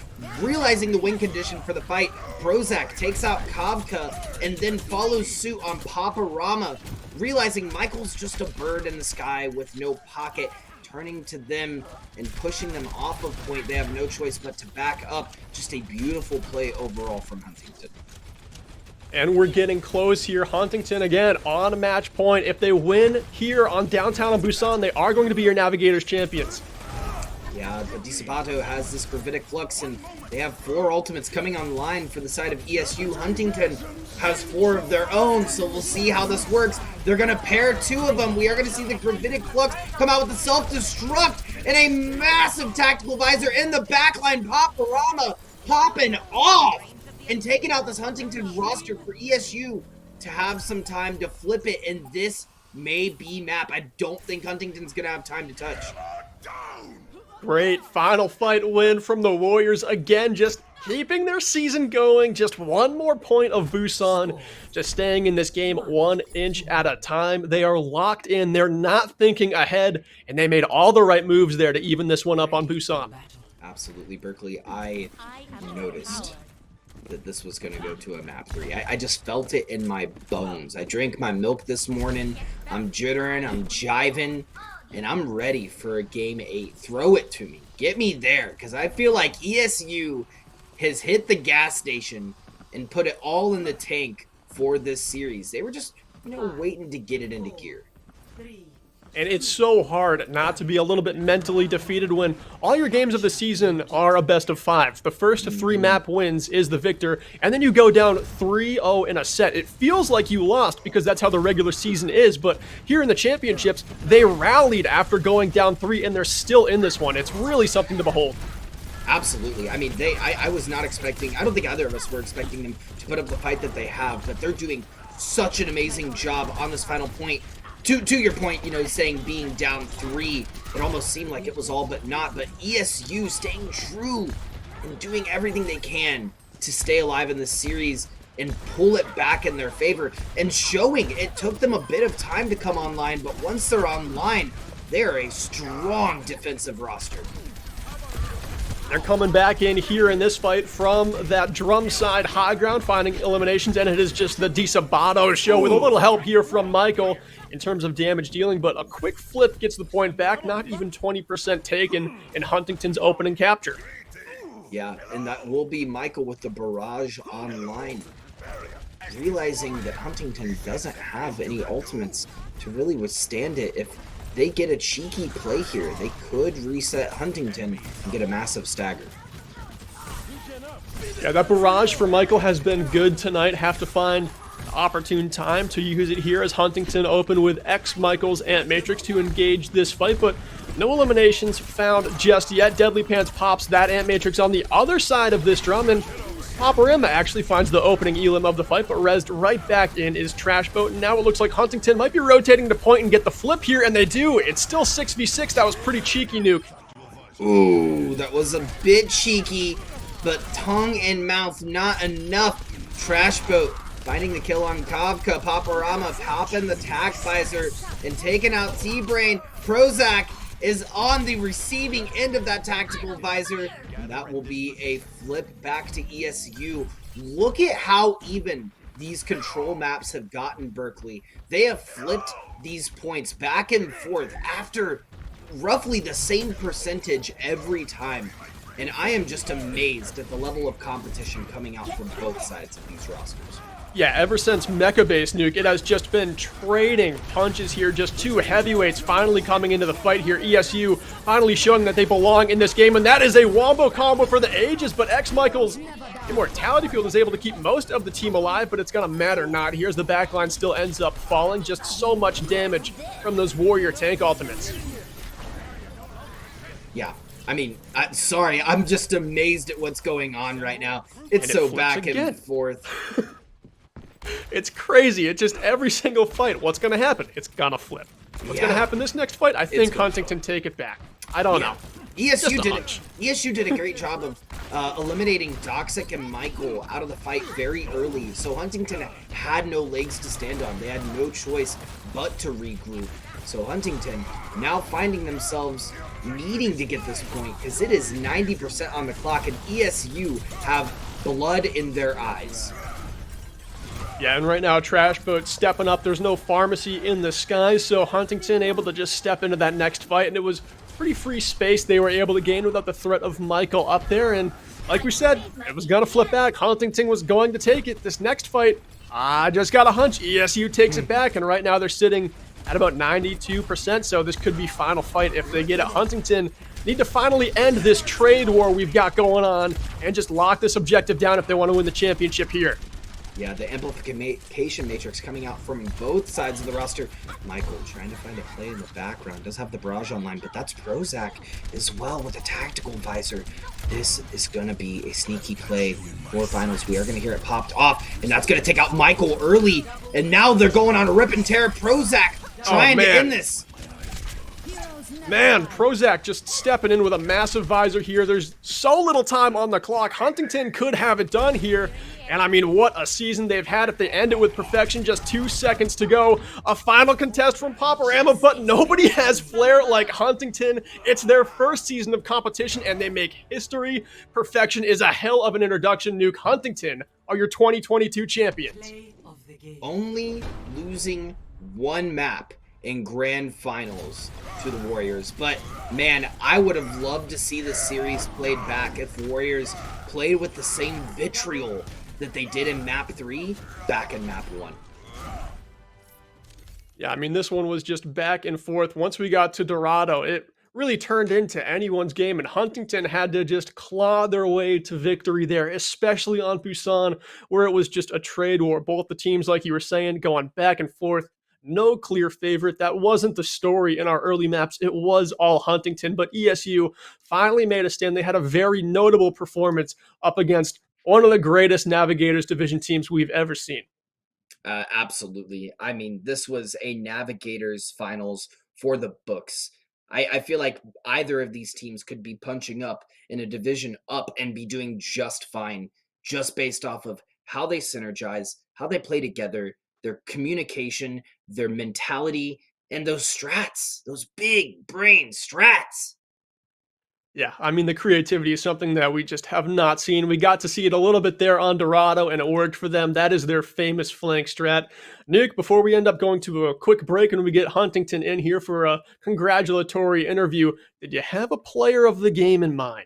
realizing the win condition for the fight. Prozac takes out Kavka and then follows suit on Paparama, realizing Michael's just a bird in the sky with no pocket, turning to them and pushing them off of point. They have no choice but to back up. Just a beautiful play overall from Huntington. And we're getting close here. Huntington, again, on a match point. If they win here on downtown Busan, they are going to be your Navigators champions. Yeah, but Disabato has this Gravitic Flux, and they have 4 ultimates coming online for the side of ESU. Huntington has 4 of their own, so we'll see how this works. They're going to pair 2 of them. We are going to see the Gravitic Flux come out with the Self-Destruct and a massive Tactical Visor in the backline. Paparama popping off and taking out this Huntington roster for ESU to have some time to flip it, and this may be map. I don't think Huntington's going to have time to touch. Great final fight win from the Warriors. Again, just keeping their season going. Just one more point of Busan. Just staying in this game 1 inch at a time. They are locked in. They're not thinking ahead, and they made all the right moves there to even this one up on Busan. Absolutely, Berkeley. I noticed that this was going to go to a map 3. I just felt it in my bones. I drank my milk this morning. I'm jittering, I'm jiving, and I'm ready for a game 8. Throw it to me. Get me there, because I feel like ESU has hit the gas station and put it all in the tank for this series. They were just, waiting to get it into gear. And it's so hard not to be a little bit mentally defeated when all your games of the season are a best of 5. The first of 3 map wins is the victor, and then you go down 3-0 in a set. It feels like you lost because that's how the regular season is, but here in the championships, they rallied after going down 3, and they're still in this one. It's really something to behold. Absolutely. I mean, I was not expecting, I don't think either of us were expecting them to put up the fight that they have, but they're doing such an amazing job on this final point. To your point, saying being down 3, it almost seemed like it was all but not, but ESU staying true and doing everything they can to stay alive in this series and pull it back in their favor, and showing it took them a bit of time to come online, but once they're online, they're a strong defensive roster. They're coming back in here in this fight from that drum side high ground, finding eliminations, and it is just the Disabato show with a little help here from Michael in terms of damage dealing, but a quick flip gets the point back, not even 20% taken in Huntington's opening capture. Yeah, and that will be Michael with the barrage online, realizing that Huntington doesn't have any ultimates to really withstand it. If they get a cheeky play here, they could reset Huntington and get a massive stagger. Yeah, that barrage for Michael has been good tonight. Have to find opportune time to use it here as Huntington open with X Michael's Ant Matrix to engage this fight, but no eliminations found just yet. Deadly Pants pops that Ant Matrix on the other side of this drum, and Paparama actually finds the opening elim of the fight, but rezzed right back in is Trash Boat, and now it looks like Huntington might be rotating to point and get the flip here, and they do. It's still 6v6. That was pretty cheeky, Nuke. Ooh, that was a bit cheeky, but tongue and mouth not enough. Trash Boat finding the kill on Kavka. Paparama popping the tack visor and taking out T-Brain. Prozac is on the receiving end of that tactical visor, and that will be a flip back to ESU. Look at how even these control maps have gotten, Berkeley. They have flipped these points back and forth after roughly the same percentage every time. And I am just amazed at the level of competition coming out from both sides of these rosters. Yeah, ever since Mecha Base Nuke, it has just been trading punches here. Just two heavyweights finally coming into the fight here. ESU finally showing that they belong in this game, and that is a wombo combo for the ages. But X Michael's Immortality Field is able to keep most of the team alive, but it's gonna matter not. Here's the backline still ends up falling. Just so much damage from those Warrior tank ultimates. Yeah. I mean, sorry, I'm just amazed at what's going on right now. It's so back and forth. It's crazy. It's just every single fight. What's going to happen? It's going to flip. What's going to happen this next fight? I think Huntington take it back. I don't know. ESU did a great job of eliminating Doxic and Michael out of the fight very early, so Huntington had no legs to stand on. They had no choice but to regroup. So Huntington now finding themselves needing to get this point because it is 90% on the clock, and ESU have blood in their eyes. Yeah, and right now, Trash Boat stepping up. There's no pharmacy in the sky, so Huntington able to just step into that next fight, and it was pretty free space they were able to gain without the threat of Michael up there, and like we said, it was going to flip back. Huntington was going to take it. This next fight, I just got a hunch. ESU takes it back, and right now they're sitting at about 92%, so this could be final fight if they get it. Huntington need to finally end this trade war we've got going on and just lock this objective down if they want to win the championship here. Yeah, the amplification matrix coming out from both sides of the roster. Michael trying to find a play in the background. Does have the barrage online, but that's Prozac as well with a tactical visor. This is going to be a sneaky play for finals. We are going to hear it popped off, and that's going to take out Michael early. And now they're going on a rip and tear. Prozac trying to end this. Man, Prozac just stepping in with a massive visor here. There's so little time on the clock. Huntington could have it done here. And I mean, what a season they've had if they end it with perfection. Just 2 seconds to go. A final contest from Paparama, but nobody has flair like Huntington. It's their first season of competition, and they make history. Perfection is a hell of an introduction, Nuke. Huntington are your 2022 champions. Only losing one map in grand finals to the Warriors, but man, I would have loved to see this series played back if Warriors played with the same vitriol that they did in map 3 back in map 1. Yeah, I mean, this one was just back and forth. Once we got to Dorado, it really turned into anyone's game, and Huntington had to just claw their way to victory there, especially on Busan, where it was just a trade war. Both the teams, like you were saying, going back and forth. No clear favorite. That wasn't the story in our early maps. It was all Huntington, but ESU finally made a stand. They had a very notable performance up against one of the greatest Navigators division teams we've ever seen. Absolutely. I mean, this was a Navigators finals for the books. I feel like either of these teams could be punching up in a division up and be doing just fine, just based off of how they synergize, how they play together, their communication, their mentality, and those strats, those big brain strats. Yeah, I mean, the creativity is something that we just have not seen. We got to see it a little bit there on Dorado, and it worked for them. That is their famous flank strat. Nick, before we end up going to a quick break and we get Huntington in here for a congratulatory interview, did you have a player of the game in mind?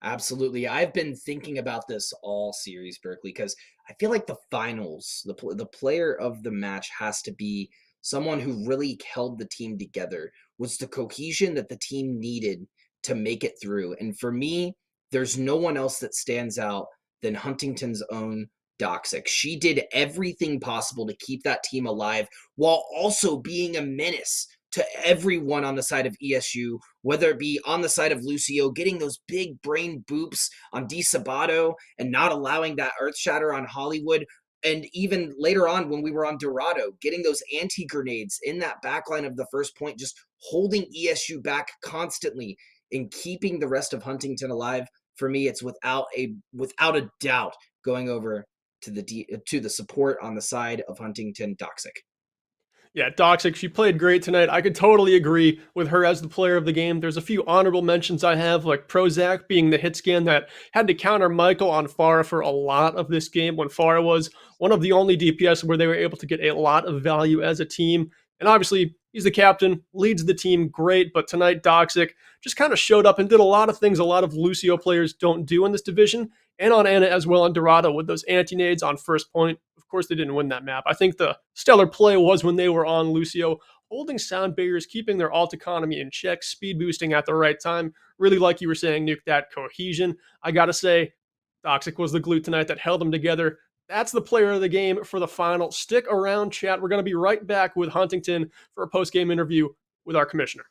Absolutely. I've been thinking about this all series, Berkeley, because I feel like the finals, the player of the match has to be someone who really held the team together, was the cohesion that the team needed to make it through. And for me, there's no one else that stands out than Huntington's own Doxic. She did everything possible to keep that team alive while also being a menace to everyone on the side of ESU, whether it be on the side of Lucio, getting those big brain boops on Di Sabato and not allowing that earth shatter on Hollywood. And even later on when we were on Dorado, getting those anti-grenades in that backline of the first point, just holding ESU back constantly and keeping the rest of Huntington alive. For me, it's without a doubt going over to the support on the side of Huntington, Doxic. Yeah, Doxic, she played great tonight. I could totally agree with her as the player of the game. There's a few honorable mentions I have, like Prozac being the hit scan that had to counter Michael on Pharah for a lot of this game when Pharah was one of the only DPS where they were able to get a lot of value as a team. And obviously, he's the captain, leads the team great, but tonight, Doxic just kind of showed up and did a lot of things a lot of Lucio players don't do in this division, and on Ana as well on Dorado with those anti-nades on first point. Of course, they didn't win that map. I think the stellar play was when they were on Lucio, holding sound barriers, keeping their alt economy in check, speed boosting at the right time. Really, like you were saying, Nuke, that cohesion. I gotta say, Toxic was the glue tonight that held them together. That's the player of the game for the final. Stick around, chat. We're going to be right back with Huntington for a post-game interview with our commissioner.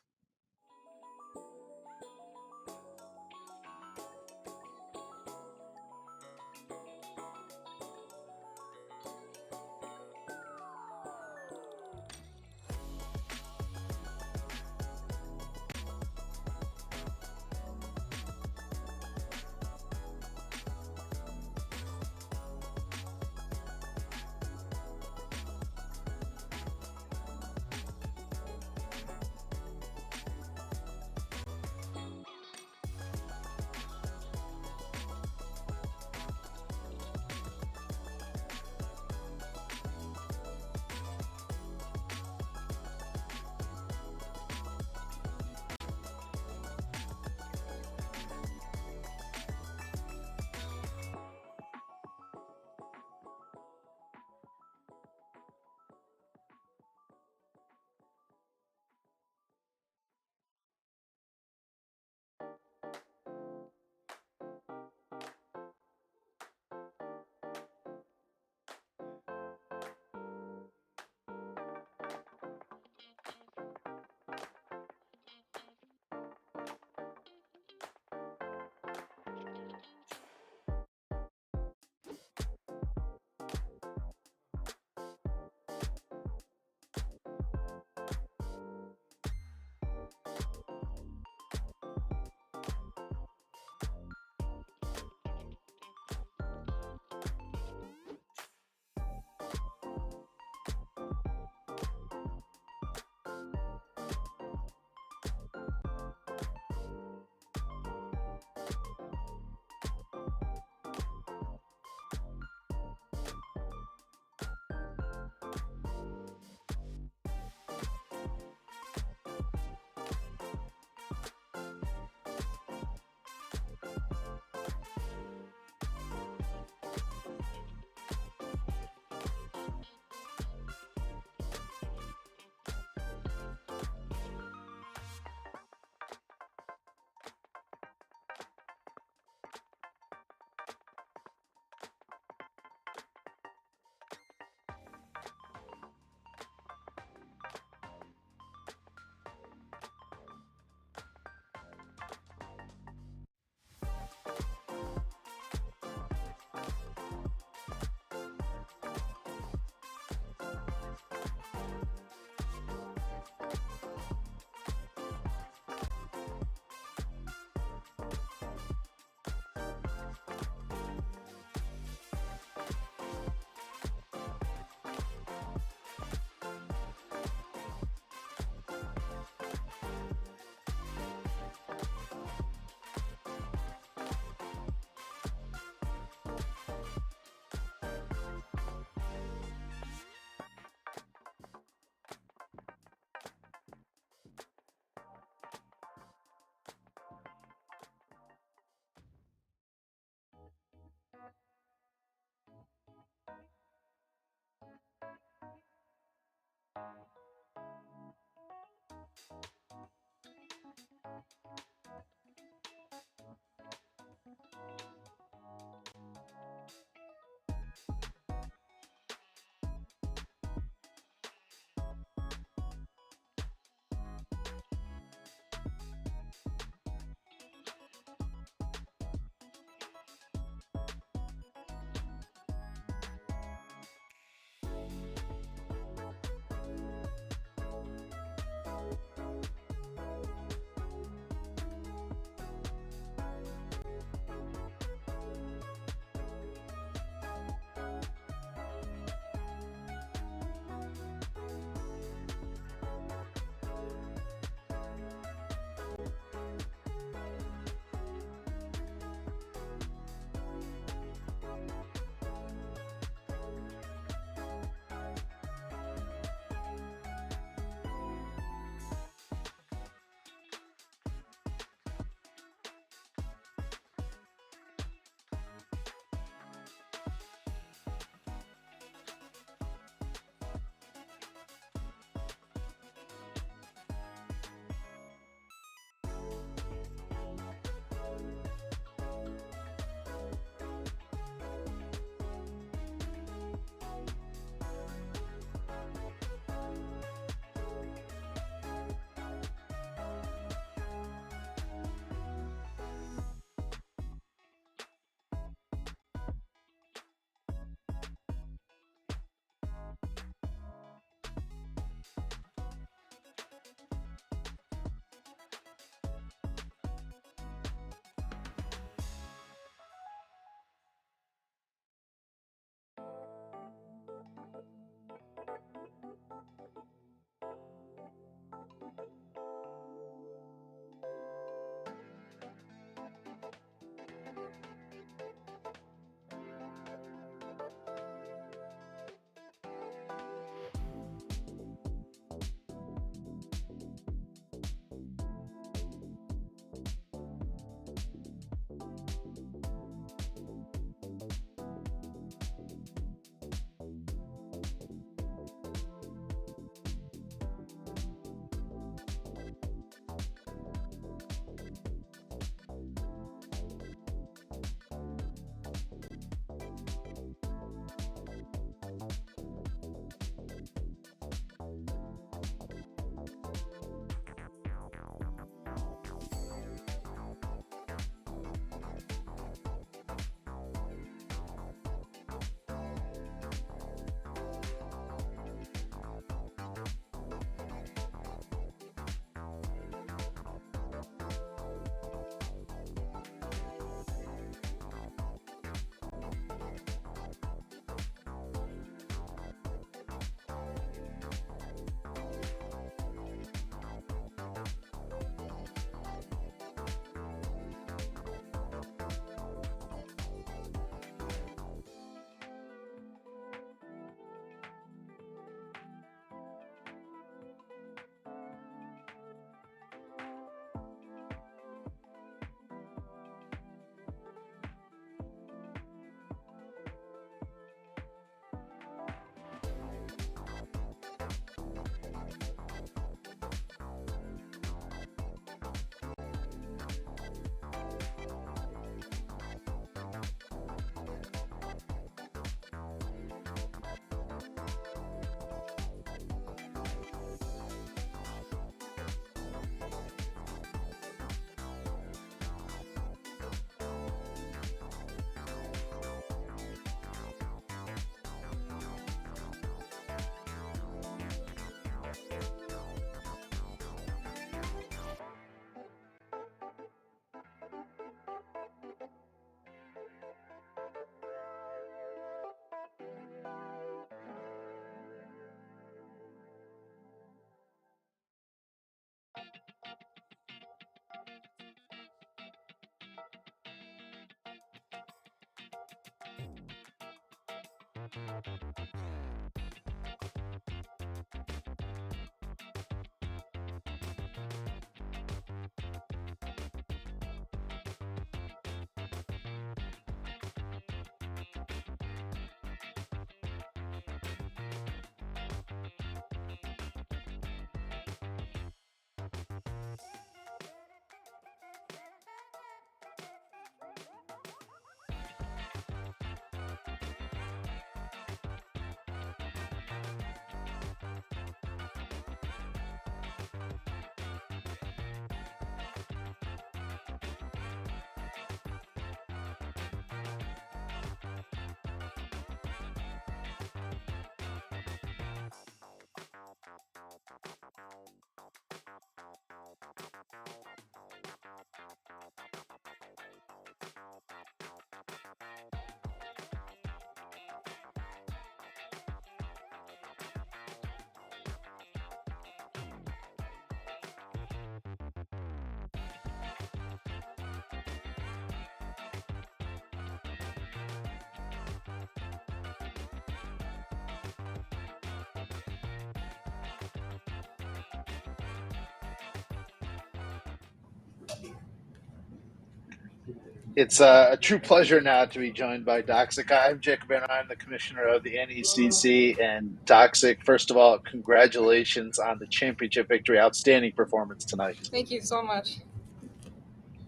It's a true pleasure now to be joined by Doxic. I'm Jacob Banner. I'm the commissioner of the NECC. And Doxic, first of all, congratulations on the championship victory. Outstanding performance tonight. Thank you so much.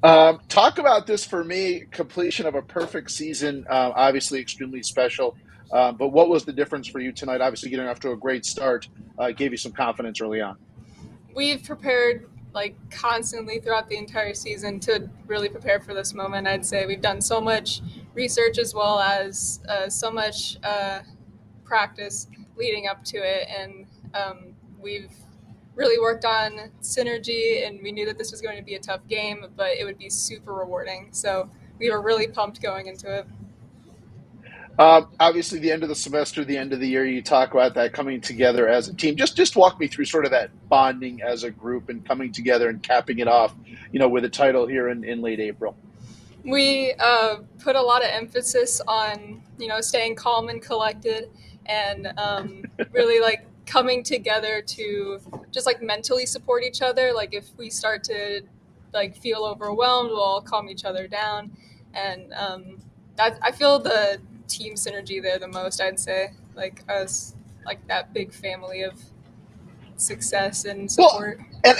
Talk about this for me, completion of a perfect season, obviously extremely special. But what was the difference for you tonight? Obviously, getting off to a great start gave you some confidence early on. We've prepared constantly throughout the entire season to really prepare for this moment. I'd say we've done so much research as well as so much practice leading up to it, and we've really worked on synergy, and we knew that this was going to be a tough game, but it would be super rewarding. So we were really pumped going into it. Obviously, the end of the semester, the end of the year, you talk about that coming together as a team. Just walk me through sort of that bonding as a group and coming together and capping it off, with a title here in late April. We put a lot of emphasis on, staying calm and collected, and really coming together to just mentally support each other. If we start to feel overwhelmed, we'll all calm each other down, and I feel the team synergy there the most. I'd say us, that big family of success and support. Well,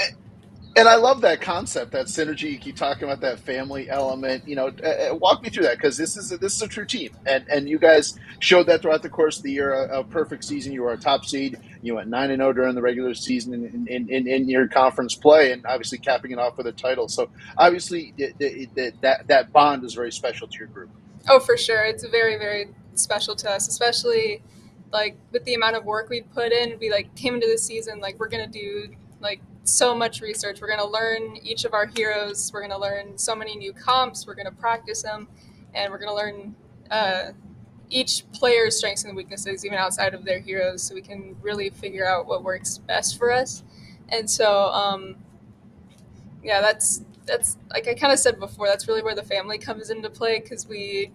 and I love that concept, that synergy. You keep talking about that family element. Walk me through that, because this is a true team, and you guys showed that throughout the course of the year. A perfect season. You were a top seed. You went 9-0 during the regular season in your conference play, and obviously capping it off with a title. So obviously that bond is very special to your group. Oh, for sure. It's very, very special to us, especially with the amount of work we put in. We came into the season we're gonna do so much research. We're gonna learn each of our heroes. We're gonna learn so many new comps. We're gonna practice them, and we're gonna learn each player's strengths and weaknesses, even outside of their heroes, so we can really figure out what works best for us. And so, yeah, that's I kind of said before, that's really where the family comes into play, because we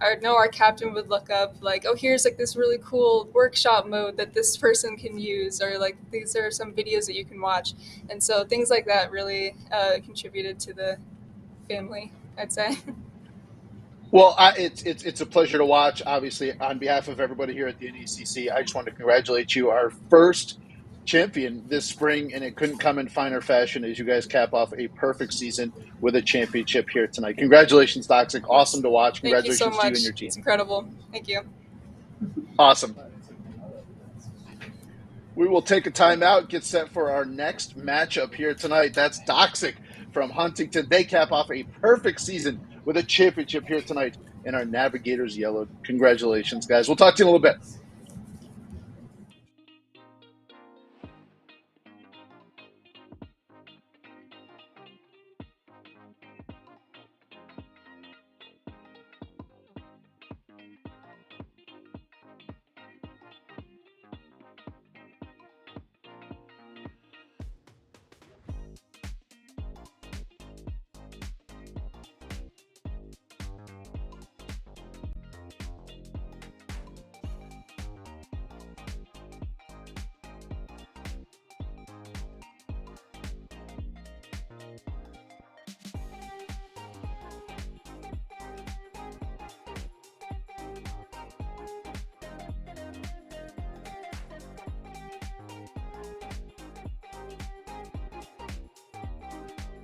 our captain would look up oh, here's this really cool workshop mode that this person can use, or these are some videos that you can watch, and so things like that really contributed to the family, I'd say. Well, it's a pleasure to watch. Obviously, on behalf of everybody here at the NECC, I just want to congratulate you, our first champion this spring, and it couldn't come in finer fashion as you guys cap off a perfect season with a championship here tonight. Congratulations, Toxic. Awesome to watch. Congratulations Thank you so much. To you and your team. It's incredible. Thank you. Awesome. We will take a timeout, get set for our next matchup here tonight. That's Toxic from Huntington. They cap off a perfect season with a championship here tonight in our Navigators Yellow. Congratulations, guys. We'll talk to you in a little bit.